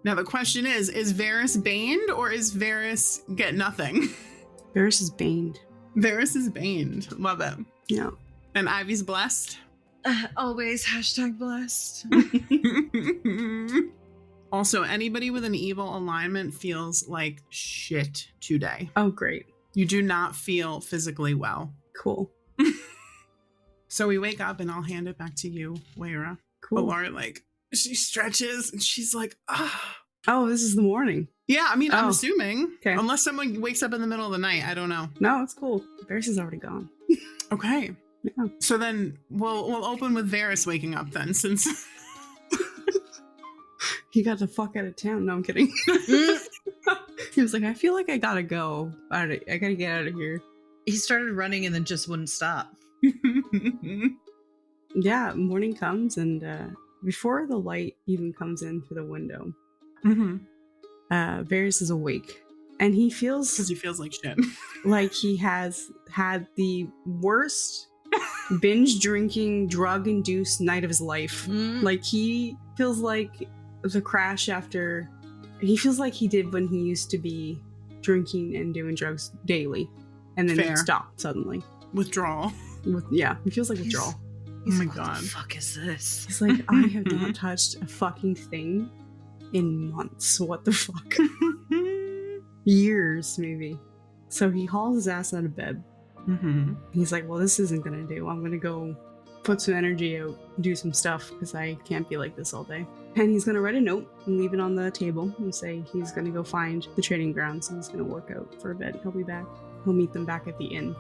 Now the question is Véres baned or is Véres get nothing? Véres is baned. Véres is baned. Love it. Yeah. And Ivy's blessed. Always #blessed. Also, anybody with an evil alignment feels like shit today. Oh, great. You do not feel physically well. Cool. So we wake up and I'll hand it back to you, Weira. Cool. Elara, like, she stretches and she's like, ah. Oh, this is the morning. Yeah, I mean, I'm Oh. assuming. Okay. Unless someone wakes up in the middle of the night. I don't know. No, it's cool. Véres is already gone. Okay. Yeah. So then we'll open with Véres waking up then, since He got the fuck out of town. No, I'm kidding. He was like, I feel like I gotta go. I gotta get out of here. He started running and then just wouldn't stop. Yeah, morning comes, and before the light even comes in through the window, Véres is awake. And he feels... Because he feels like shit. like he has had the worst binge drinking, drug-induced night of his life. Like, he feels like the crash after... He feels like he did when he used to be drinking and doing drugs daily. And then Fair. it stopped suddenly. Withdrawal. Yeah, it feels like withdrawal. He's Oh my like, what God. the fuck is this? He's like, I have not touched a fucking thing in months. What the fuck? Years, maybe. So he hauls his ass out of bed. Mm-hmm. He's like, well, this isn't gonna do. I'm gonna go put some energy out, do some stuff, because I can't be like this all day. And he's gonna write a note and leave it on the table and say he's gonna go find the trading grounds and he's gonna work out for a bit. He'll be back. He'll meet them back at the inn.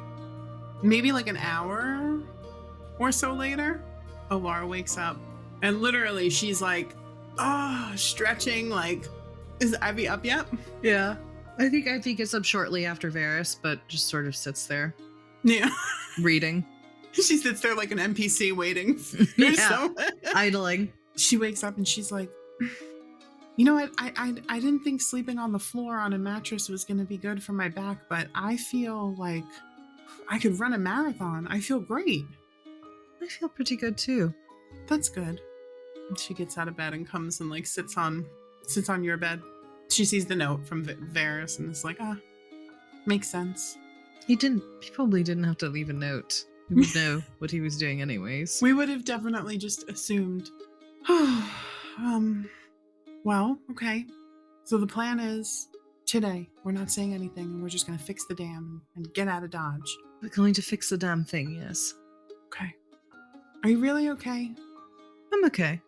Maybe like an hour or so later, Elara wakes up and literally she's like, stretching, like, is Ivy up yet? Yeah. I think Ivy gets up shortly after Véres, but just sort of sits there Yeah. reading. She sits there like an NPC waiting. Yeah. Idling. She wakes up and she's like, you know what? I didn't think sleeping on the floor on a mattress was going to be good for my back, but I feel like I could run a marathon. I feel great. I feel pretty good too. That's good. And she gets out of bed and comes and like sits on your bed. She sees the note from Véres and is like, makes sense. He probably didn't have to leave a note. He would know what he was doing anyways. We would have definitely just assumed. Well, okay. So the plan is today we're not saying anything and we're just going to fix the dam and get out of Dodge. We're going to fix the damn thing, yes. Okay. Are you really okay? I'm okay.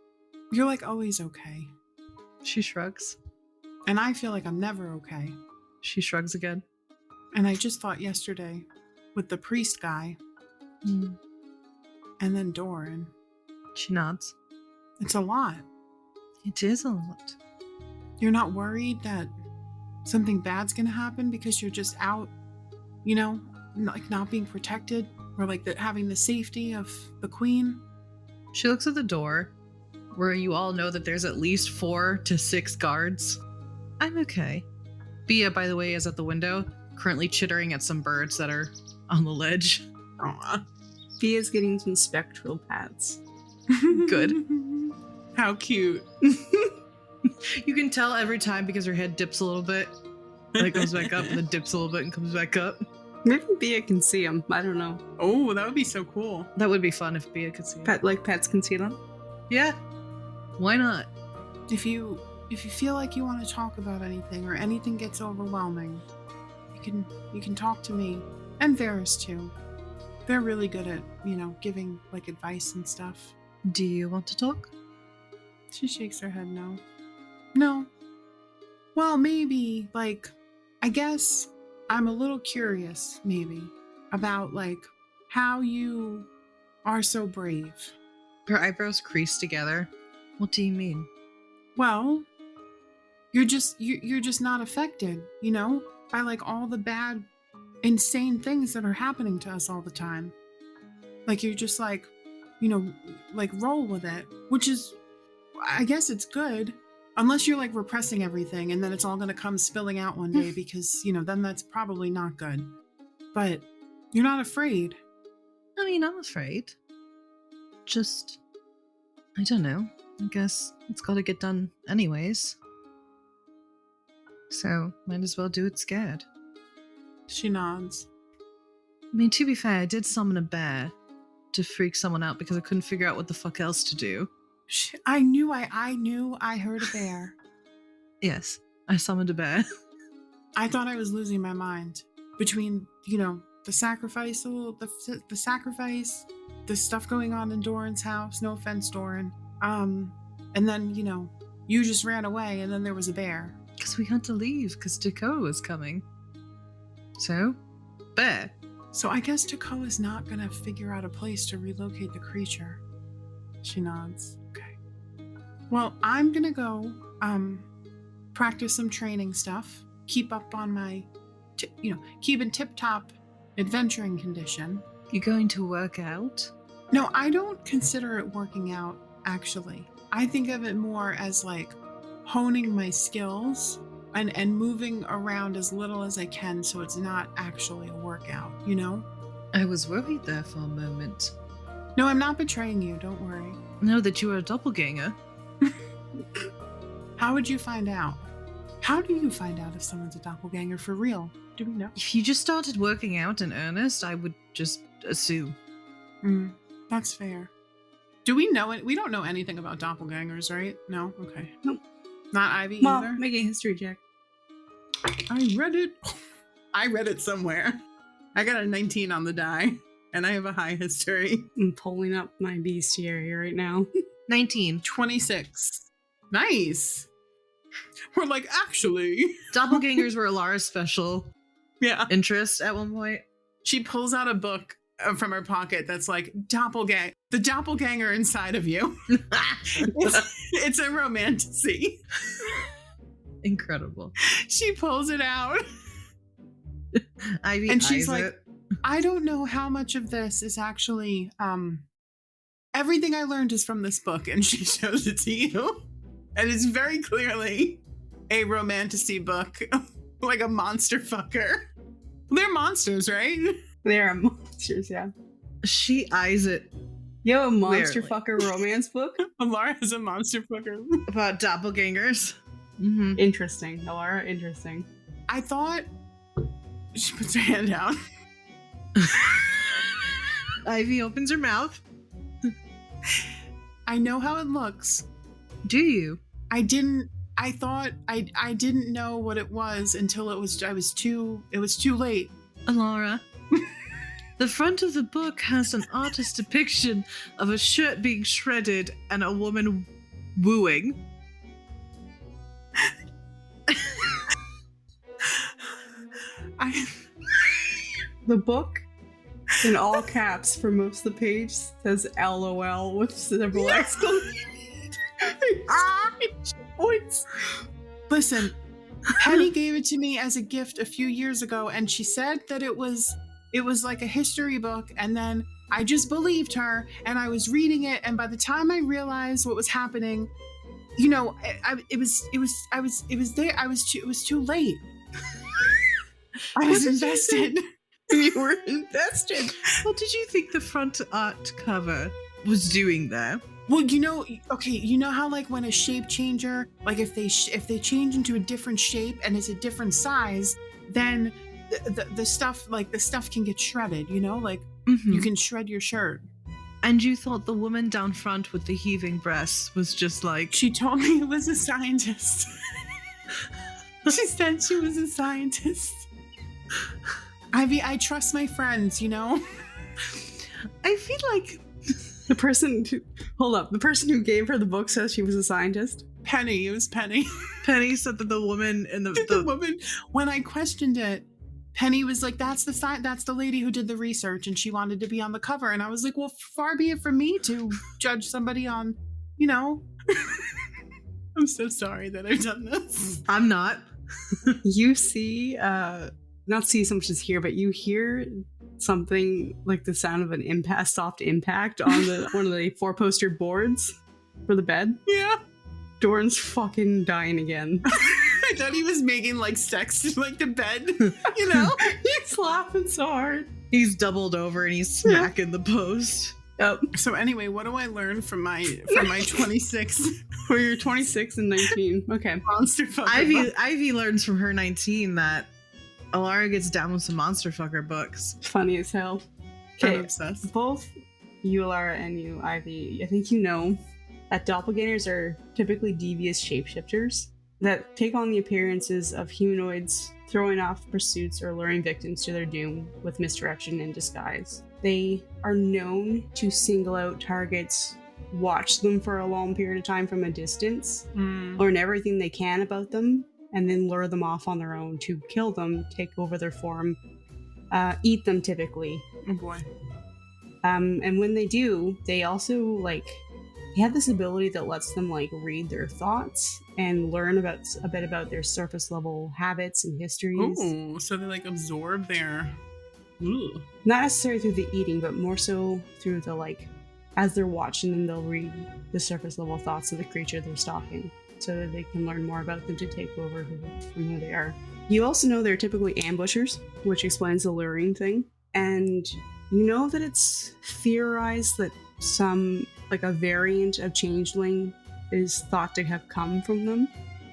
You're like always okay. She shrugs. And I feel like I'm never okay. She shrugs again. And I just thought yesterday with the priest guy and then Dorin. She nods. It's a lot. It is a lot. You're not worried that something bad's gonna happen because you're just out, like not being protected or like having the safety of the queen? She looks at the door where you all know that there's at least 4 to 6 guards. I'm okay. Bia, by the way, is at the window, currently chittering at some birds that are on the ledge. Aw. Via's getting some spectral pads. Good. How cute. You can tell every time because her head dips a little bit. And it goes back up and then dips a little bit and comes back up. Maybe Bia can see him. I don't know. Oh, that would be so cool. That would be fun if Bia could see it. Pets can see them. Yeah. Why not? If you feel like you want to talk about anything or anything gets overwhelming, you can talk to me and Véres too. They're really good at, giving like advice and stuff. Do you want to talk? She shakes her head no. No. Well, maybe, like, I guess I'm a little curious, maybe, about, like, how you are so brave. Her eyebrows crease together. What do you mean? Well, you're just not affected, by, like, all the bad, insane things that are happening to us all the time. Like, you're just, like, like, roll with it, which is, I guess it's good. Unless you're like repressing everything and then it's all going to come spilling out one day because, then that's probably not good. But you're not afraid. I mean, I'm afraid. Just, I don't know. I guess it's got to get done anyways. So, might as well do it scared. She nods. I mean, to be fair, I did summon a bear to freak someone out because I couldn't figure out what the fuck else to do. I knew I heard a bear. Yes, I summoned a bear. I thought I was losing my mind between, the sacrifice, the sacrifice, the stuff going on in Dorin's house. No offense, Dorin. And then, you just ran away and then there was a bear. Because we had to leave because Dakota was coming. So, bear. So I guess Takoa's not going to figure out a place to relocate the creature. She nods. Okay. Well, I'm going to go practice some training stuff. Keep up on my, keep in tip-top adventuring condition. You going to work out? No, I don't consider it working out, actually. I think of it more as like honing my skills and moving around as little as I can so it's not actually a workout, I was worried there for a moment. No, I'm not betraying you, don't worry. Know that you are a doppelganger. How would you find out? How do you find out if someone's a doppelganger for real? Do we know? If you just started working out in earnest, I would just assume. That's fair. Do we know it? We don't know anything about doppelgangers, right? No? Okay. Nope. Not Ivy Well, either? make a history check. I read it. I read it somewhere. I got a 19 on the die, and I have a high history. I'm pulling up my bestiary right now. 19. 26. Nice. We're like, actually. Doppelgangers were Elara's special Yeah. interest at one point. She pulls out a book from her pocket that's like, the doppelganger inside of you. It's a romantasy. Incredible. She pulls it out. Ivy And she's eyes like, it. I don't know how much of this is actually, everything I learned is from this book. And she shows it to you. And it's very clearly a romantasy book, like a monster fucker. They're monsters, right? They are monsters, yeah. She eyes it You have a monster Clearly. fucker romance book? Elara is a monster fucker. about doppelgangers. Mm-hmm. Interesting, Elara, interesting. I thought she puts her hand down. Ivy opens her mouth. I know how it looks. Do you? I thought I didn't know what it was until it was too late. Elara. The front of the book has an artist depiction of a shirt being shredded and a woman wooing. The book, in all caps for most of the page, says LOL with several exclamation points. Listen, Penny gave it to me as a gift a few years ago, and she said that it was like a history book, and then I just believed her, and I was reading it, and by the time I realized what was happening, you know, it was too late. I was invested. You were invested. What did you think the front art cover was doing there? Well, you know how like when a shape changer, like if they change into a different shape and it's a different size, then the stuff can get shredded, you know, like you can shred your shirt. And you thought the woman down front with the heaving breasts was just like... She told me it was a scientist. She said she was a scientist. Ivy, I trust my friends, you know? I feel like... The person who gave her the book says she was a scientist. Penny, it was Penny. Penny said that the woman in The woman, when I questioned it, Penny was like, that's the lady who did the research and she wanted to be on the cover. And I was like, well, far be it from me to judge somebody on, you know. I'm so sorry that I've done this. I'm not. You see, not see so much as hear, but you hear something like the sound of an soft impact on one of the 4-poster boards for the bed. Yeah. Dorin's fucking dying again. I thought he was making like sex to like the bed, you know? He's laughing so hard. He's doubled over and he's smacking the post. Oh, So anyway, what do I learn from my 26 for your 26 and 19. Okay. monster fucker book? Ivy learns from her 19 that Elara gets down with some monster fucker books. Funny as hell. I'm Okay. obsessed. Both you, Elara, and you, Ivy, I think you know that doppelgangers are typically devious shapeshifters that take on the appearances of humanoids, throwing off pursuits or luring victims to their doom with misdirection and disguise. They are known to single out targets, watch them for a long period of time from a distance, learn everything they can about them, and then lure them off on their own to kill them, take over their form, eat them typically. Oh boy. And when they do, they also they have this ability that lets them read their thoughts and learn a bit about their surface level habits and histories. Oh, so they absorb their. Ugh. Not necessarily through the eating, but more so through the as they're watching them, they'll read the surface level thoughts of the creature they're stalking, so that they can learn more about them to take over from who they are. You also know they're typically ambushers, which explains the luring thing. And you know that it's theorized that some, a variant of changeling is thought to have come from them.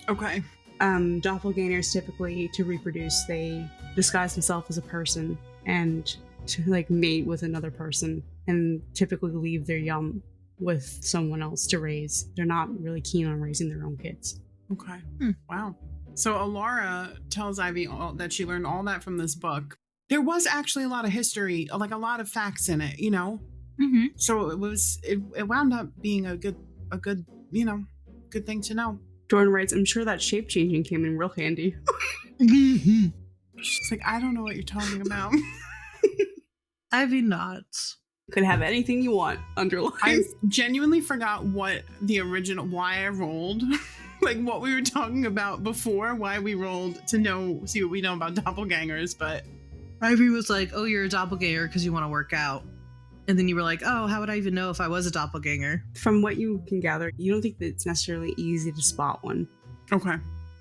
Okay. Doppelgangers typically, to reproduce, they disguise themselves as a person and to like mate with another person, and typically leave their young with someone else to raise. They're not really keen on raising their own kids. Okay. Wow. So Elara tells Ivy that she learned all that from this book. There was actually a lot of history, like a lot of facts in it, you know? Mm-hmm. So it wound up being a good, good thing to know. Dorin writes, I'm sure that shape changing came in real handy. She's like, I don't know what you're talking about. Ivy nods. Could have anything you want, underlined. I genuinely forgot why I rolled. Like what we were talking about before, why we rolled to see what we know about doppelgangers, but Ivy was like, oh, you're a doppelganger because you want to work out. And then you were like, oh, how would I even know if I was a doppelganger? From what you can gather, you don't think that it's necessarily easy to spot one. Okay.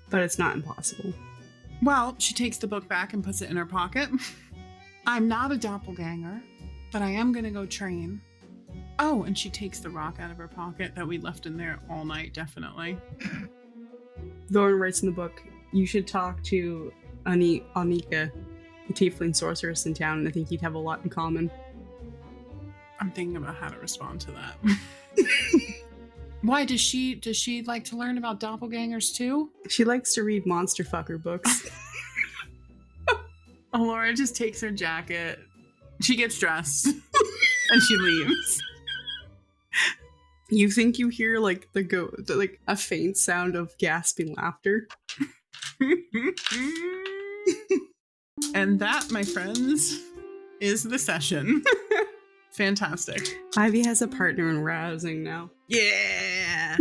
But it's not impossible. Well, she takes the book back and puts it in her pocket. I'm not a doppelganger, but I am going to go train. Oh, and she takes the rock out of her pocket that we left in there all night, definitely. Dorin writes in the book, you should talk to Anika, the tiefling sorceress in town, and I think you'd have a lot in common. I'm thinking about how to respond to that. Why does she like to learn about doppelgangers too? She likes to read monster fucker books. Laura just takes her jacket. She gets dressed and she leaves. You think you hear like like a faint sound of gasping laughter. And that, my friends, is the session. Fantastic. Ivy has a partner in rousing now. Yeah.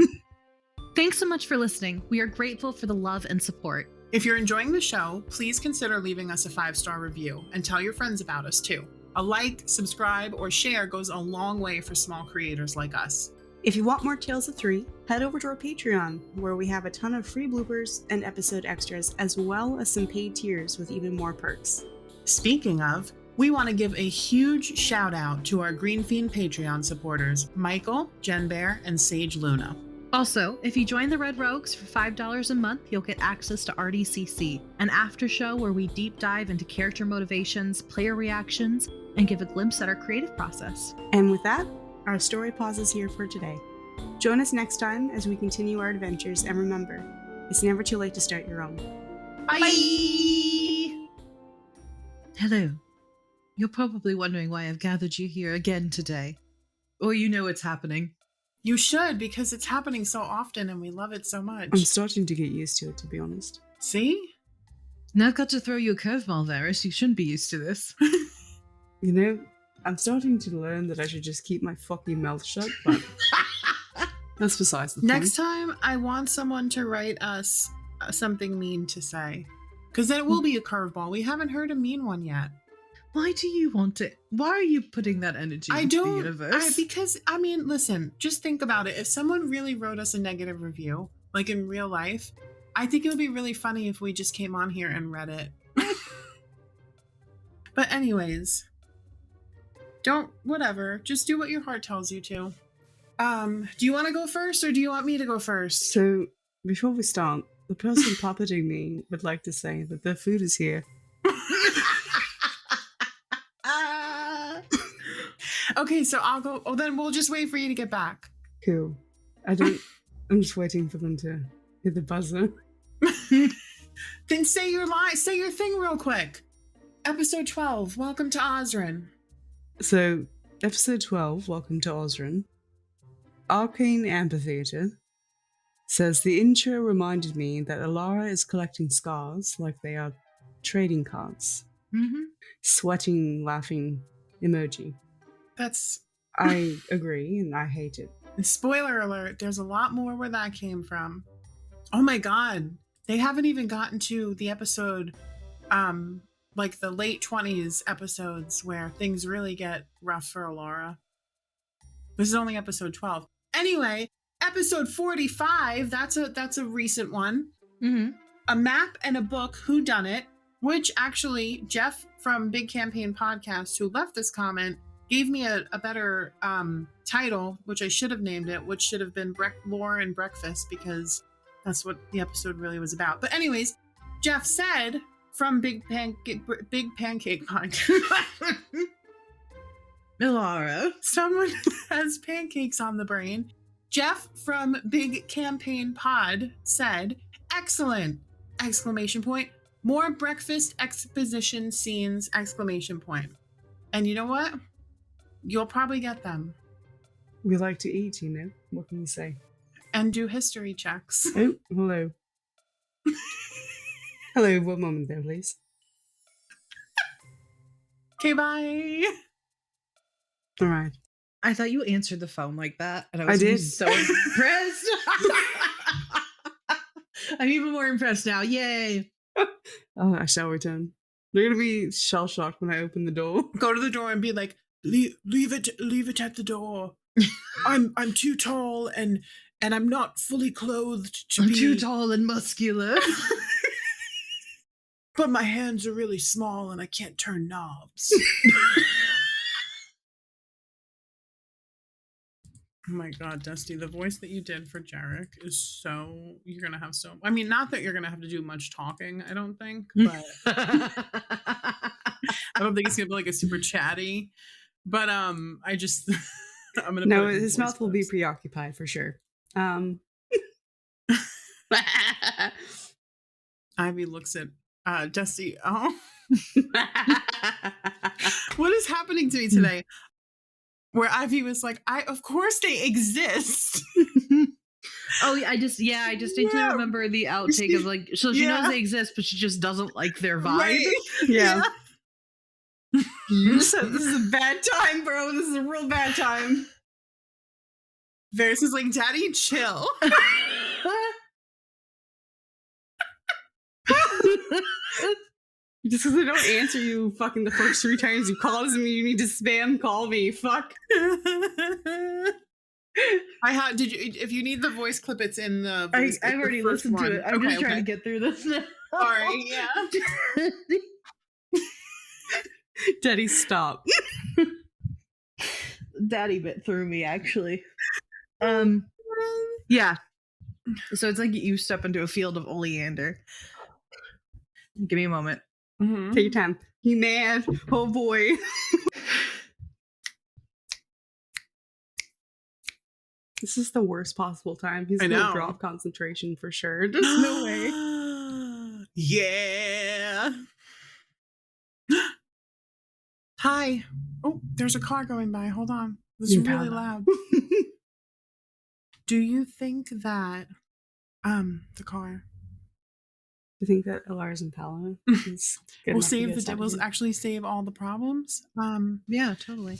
Thanks so much for listening. We are grateful for the love and support. If you're enjoying the show, please consider leaving us a 5-star review and tell your friends about us too. A like, subscribe, or share goes a long way for small creators like us. If you want more Tales of 3, head over to our Patreon, where we have a ton of free bloopers and episode extras, as well as some paid tiers with even more perks. Speaking of, we want to give a huge shout out to our Green Fiend Patreon supporters, Michael, Jen Bear, and Sage Luna. Also, if you join the Red Rogues for $5 a month, you'll get access to RDCC, an after show where we deep dive into character motivations, player reactions, and give a glimpse at our creative process. And with that, our story pauses here for today. Join us next time as we continue our adventures, and remember, it's never too late to start your own. Bye! Hello. You're probably wondering why I've gathered you here again today. Or you know what's happening. You should, because it's happening so often and we love it so much. I'm starting to get used to it, to be honest. See? Now I've got to throw you a curveball, Véres. You shouldn't be used to this. You know, I'm starting to learn that I should just keep my fucking mouth shut, but that's besides the point. Next time, I want someone to write us something mean to say. Because then it will be a curveball. We haven't heard a mean one yet. Why do you want it? Why are you putting that energy into the universe? Because, I mean, listen, just think about it. If someone really wrote us a negative review, like in real life, I think it would be really funny if we just came on here and read it. But anyways, whatever. Just do what your heart tells you to. Do you want to go first or do you want me to go first? So, before we start, the person puppeting me would like to say that their food is here. Okay, so I'll go. Oh, then we'll just wait for you to get back. Cool. I'm just waiting for them to hit the buzzer. Then say your line. Say your thing real quick. Episode 12, welcome to Osrin. So, episode 12, welcome to Osrin. Arcane Amphitheater says the intro reminded me that Elara is collecting scars like they are trading cards. Mm-hmm. Sweating, laughing emoji. I agree, and I hate it. And spoiler alert, there's a lot more where that came from. Oh my god. They haven't even gotten to the episode, like the late 20s episodes where things really get rough for Elara. This is only episode 12. Anyway, episode 45, that's a recent one. Mm-hmm. A map and a book, whodunit, which actually Jeff from Big Campaign Podcast, who left this comment, gave me a better title, which I should have named it, which should have been Lore and Breakfast, because That's what the episode really was about. But anyways, Jeff said from Big Pancake Pod. Elara. Someone has pancakes on the brain. Jeff from Big Campaign Pod said, "Excellent!" Exclamation point. More breakfast exposition scenes! Exclamation point. And you know what? You'll probably get them. We like to eat, you know. What can you say? And do history checks. Oh, hello. Hello, one moment there, please. Okay, bye. All right. I thought you answered the phone like that, and I was did. so impressed. I'm even more impressed now. Yay! Oh, I shall return. They're gonna be shell shocked when I open the door. Go to the door and be like, leave it at the door. I'm too tall and I'm not fully clothed to I'm be too tall and muscular. but my hands are really small and I can't turn knobs. Oh my god, Dusty, the voice that you did for Jarek is so... You're gonna have so... I mean, not that you're gonna have to do much talking, I don't think, but... I don't think it's gonna be like a super chatty, but I just... I'm gonna No, put his mouth will be first. preoccupied for sure. Ivy looks at Dusty. Oh, what is happening to me today? Where Ivy was like, of course they exist. Oh, I just distinctly remember the outtake of like, so she knows they exist, but she just doesn't like their vibe. Right. Yeah. You said this is a bad time, bro. This is a real bad time. Véres is like, Daddy, chill. Just because I don't answer you fucking the first 3 times you call doesn't mean you need to spam call me. Fuck. Did you? If you need the voice clip, it's in the. Voice I've already listened to it. I'm just trying to get through this now. Sorry, yeah. Daddy, stop. Daddy bit through me, actually. Yeah. So it's like you step into a field of oleander. Give me a moment. Mm-hmm. Take your time. He mad. Oh boy. This is the worst possible time. He's gonna drop concentration for sure. There's no way. Yeah. Hi. Oh, there's a car going by. Hold on. This is really loud. Do you think that the car I think that Elara's Impala will actually save all the problems? Yeah, totally.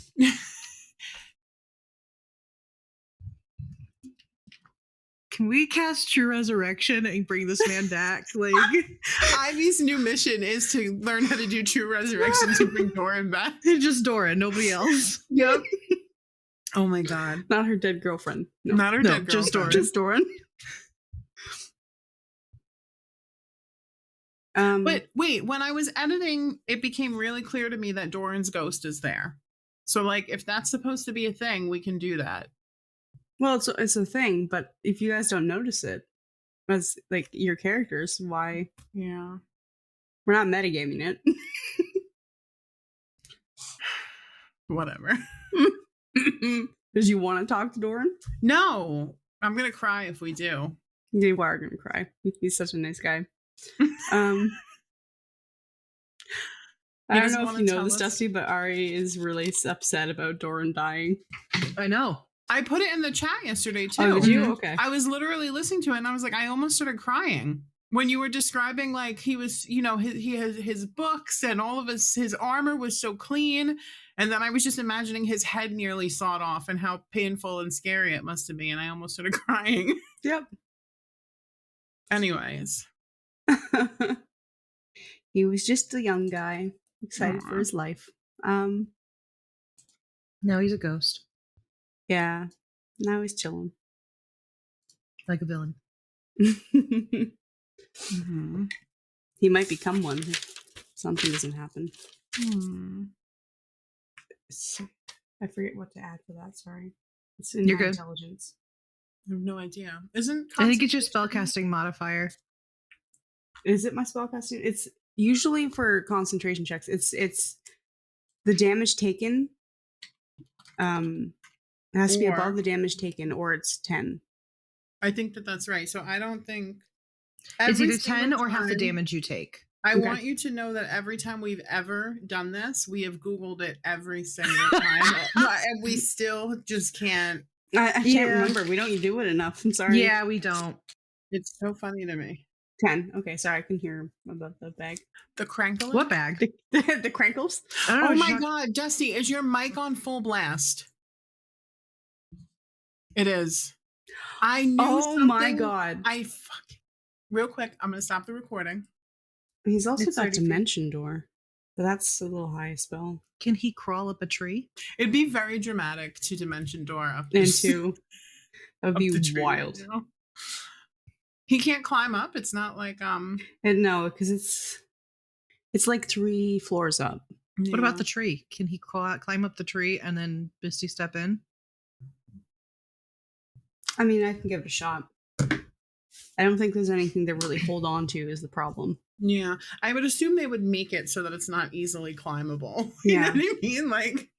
Can we cast True Resurrection and bring this man back? Like, Ivy's new mission is to learn how to do True Resurrection to bring Dorin back. Just Dorin, nobody else. Yep. Oh my god. Not her dead girlfriend. No. Not her dead girlfriend. Just Dorin. Just Dorin. But wait, when I was editing, it became really clear to me that Dorin's ghost is there. So, like, if that's supposed to be a thing, we can do that. Well, it's a thing, but if you guys don't notice it as like your characters, why? Yeah, we're not metagaming it. Whatever. Did you want to talk to Dorin? No, I'm gonna cry if we do. You are gonna cry. He's such a nice guy. I don't know if you know this, Dusty, but Ari is really upset about Dorin dying. I know. I put it in the chat yesterday too. Oh, did you? Okay. I was literally listening to it and I was like, I almost started crying when you were describing like he was, you know, he has his books and all of his armor was so clean, and then I was just imagining his head nearly sawed off and how painful and scary it must have been, and I almost started crying. Yep. Anyways. He was just a young guy, excited for his life. Now he's a ghost. Yeah. Now he's chilling. Like a villain. Mm-hmm. He might become one if something doesn't happen. I forget what to add for that, sorry. It's in my intelligence. I have no idea. Isn't I think it's your concentration- spellcasting modifier. Is it my spellcasting? It's usually for concentration checks. It's the damage taken. It has to be Or- above the damage taken, or it's 10. I think that's right. So I don't think It's every either 10 single or half the time- damage you take. I Okay. want you to know that every time we've ever done this, we have Googled it every single time, and we still just can't. I can't Yeah. remember. We don't do it enough. I'm sorry. Yeah, we don't. It's so funny to me. 10. Okay, sorry. I can hear above the bag. The crankle. What bag? The crankles? I don't know Oh what my you're god, Dusty, is your mic on full blast? It is. I knew. Oh my something- god. Real quick, I'm gonna stop the recording. He's also It's got 30 feet. Dimension Door. But that's a little high spell. Can he crawl up a tree? It'd be very dramatic to Dimension Door up this- Into. That would up be the tree right wild. now. He can't climb up. It's not like And no, because it's like 3 floors up. What about the tree? Can he climb up the tree and then Misty step in? I mean, I can give it a shot. I don't think there's anything to really hold on to is the problem. Yeah, I would assume they would make it so that it's not easily climbable. You Yeah. know what I mean? Like,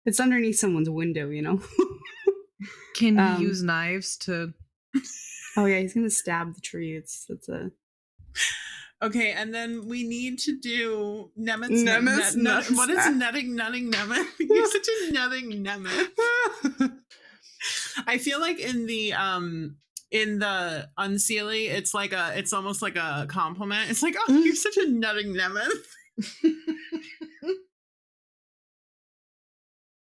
It's underneath someone's window, you know? Can he use knives to... Oh yeah, he's gonna stab the tree. It's a okay, and then we need to do Nemet's Nemet's what is nutting Nemet? You're such a nutting Nemet. I feel like in the Unseelie, it's almost like a compliment. It's like, oh, you're such a nutting Nemet.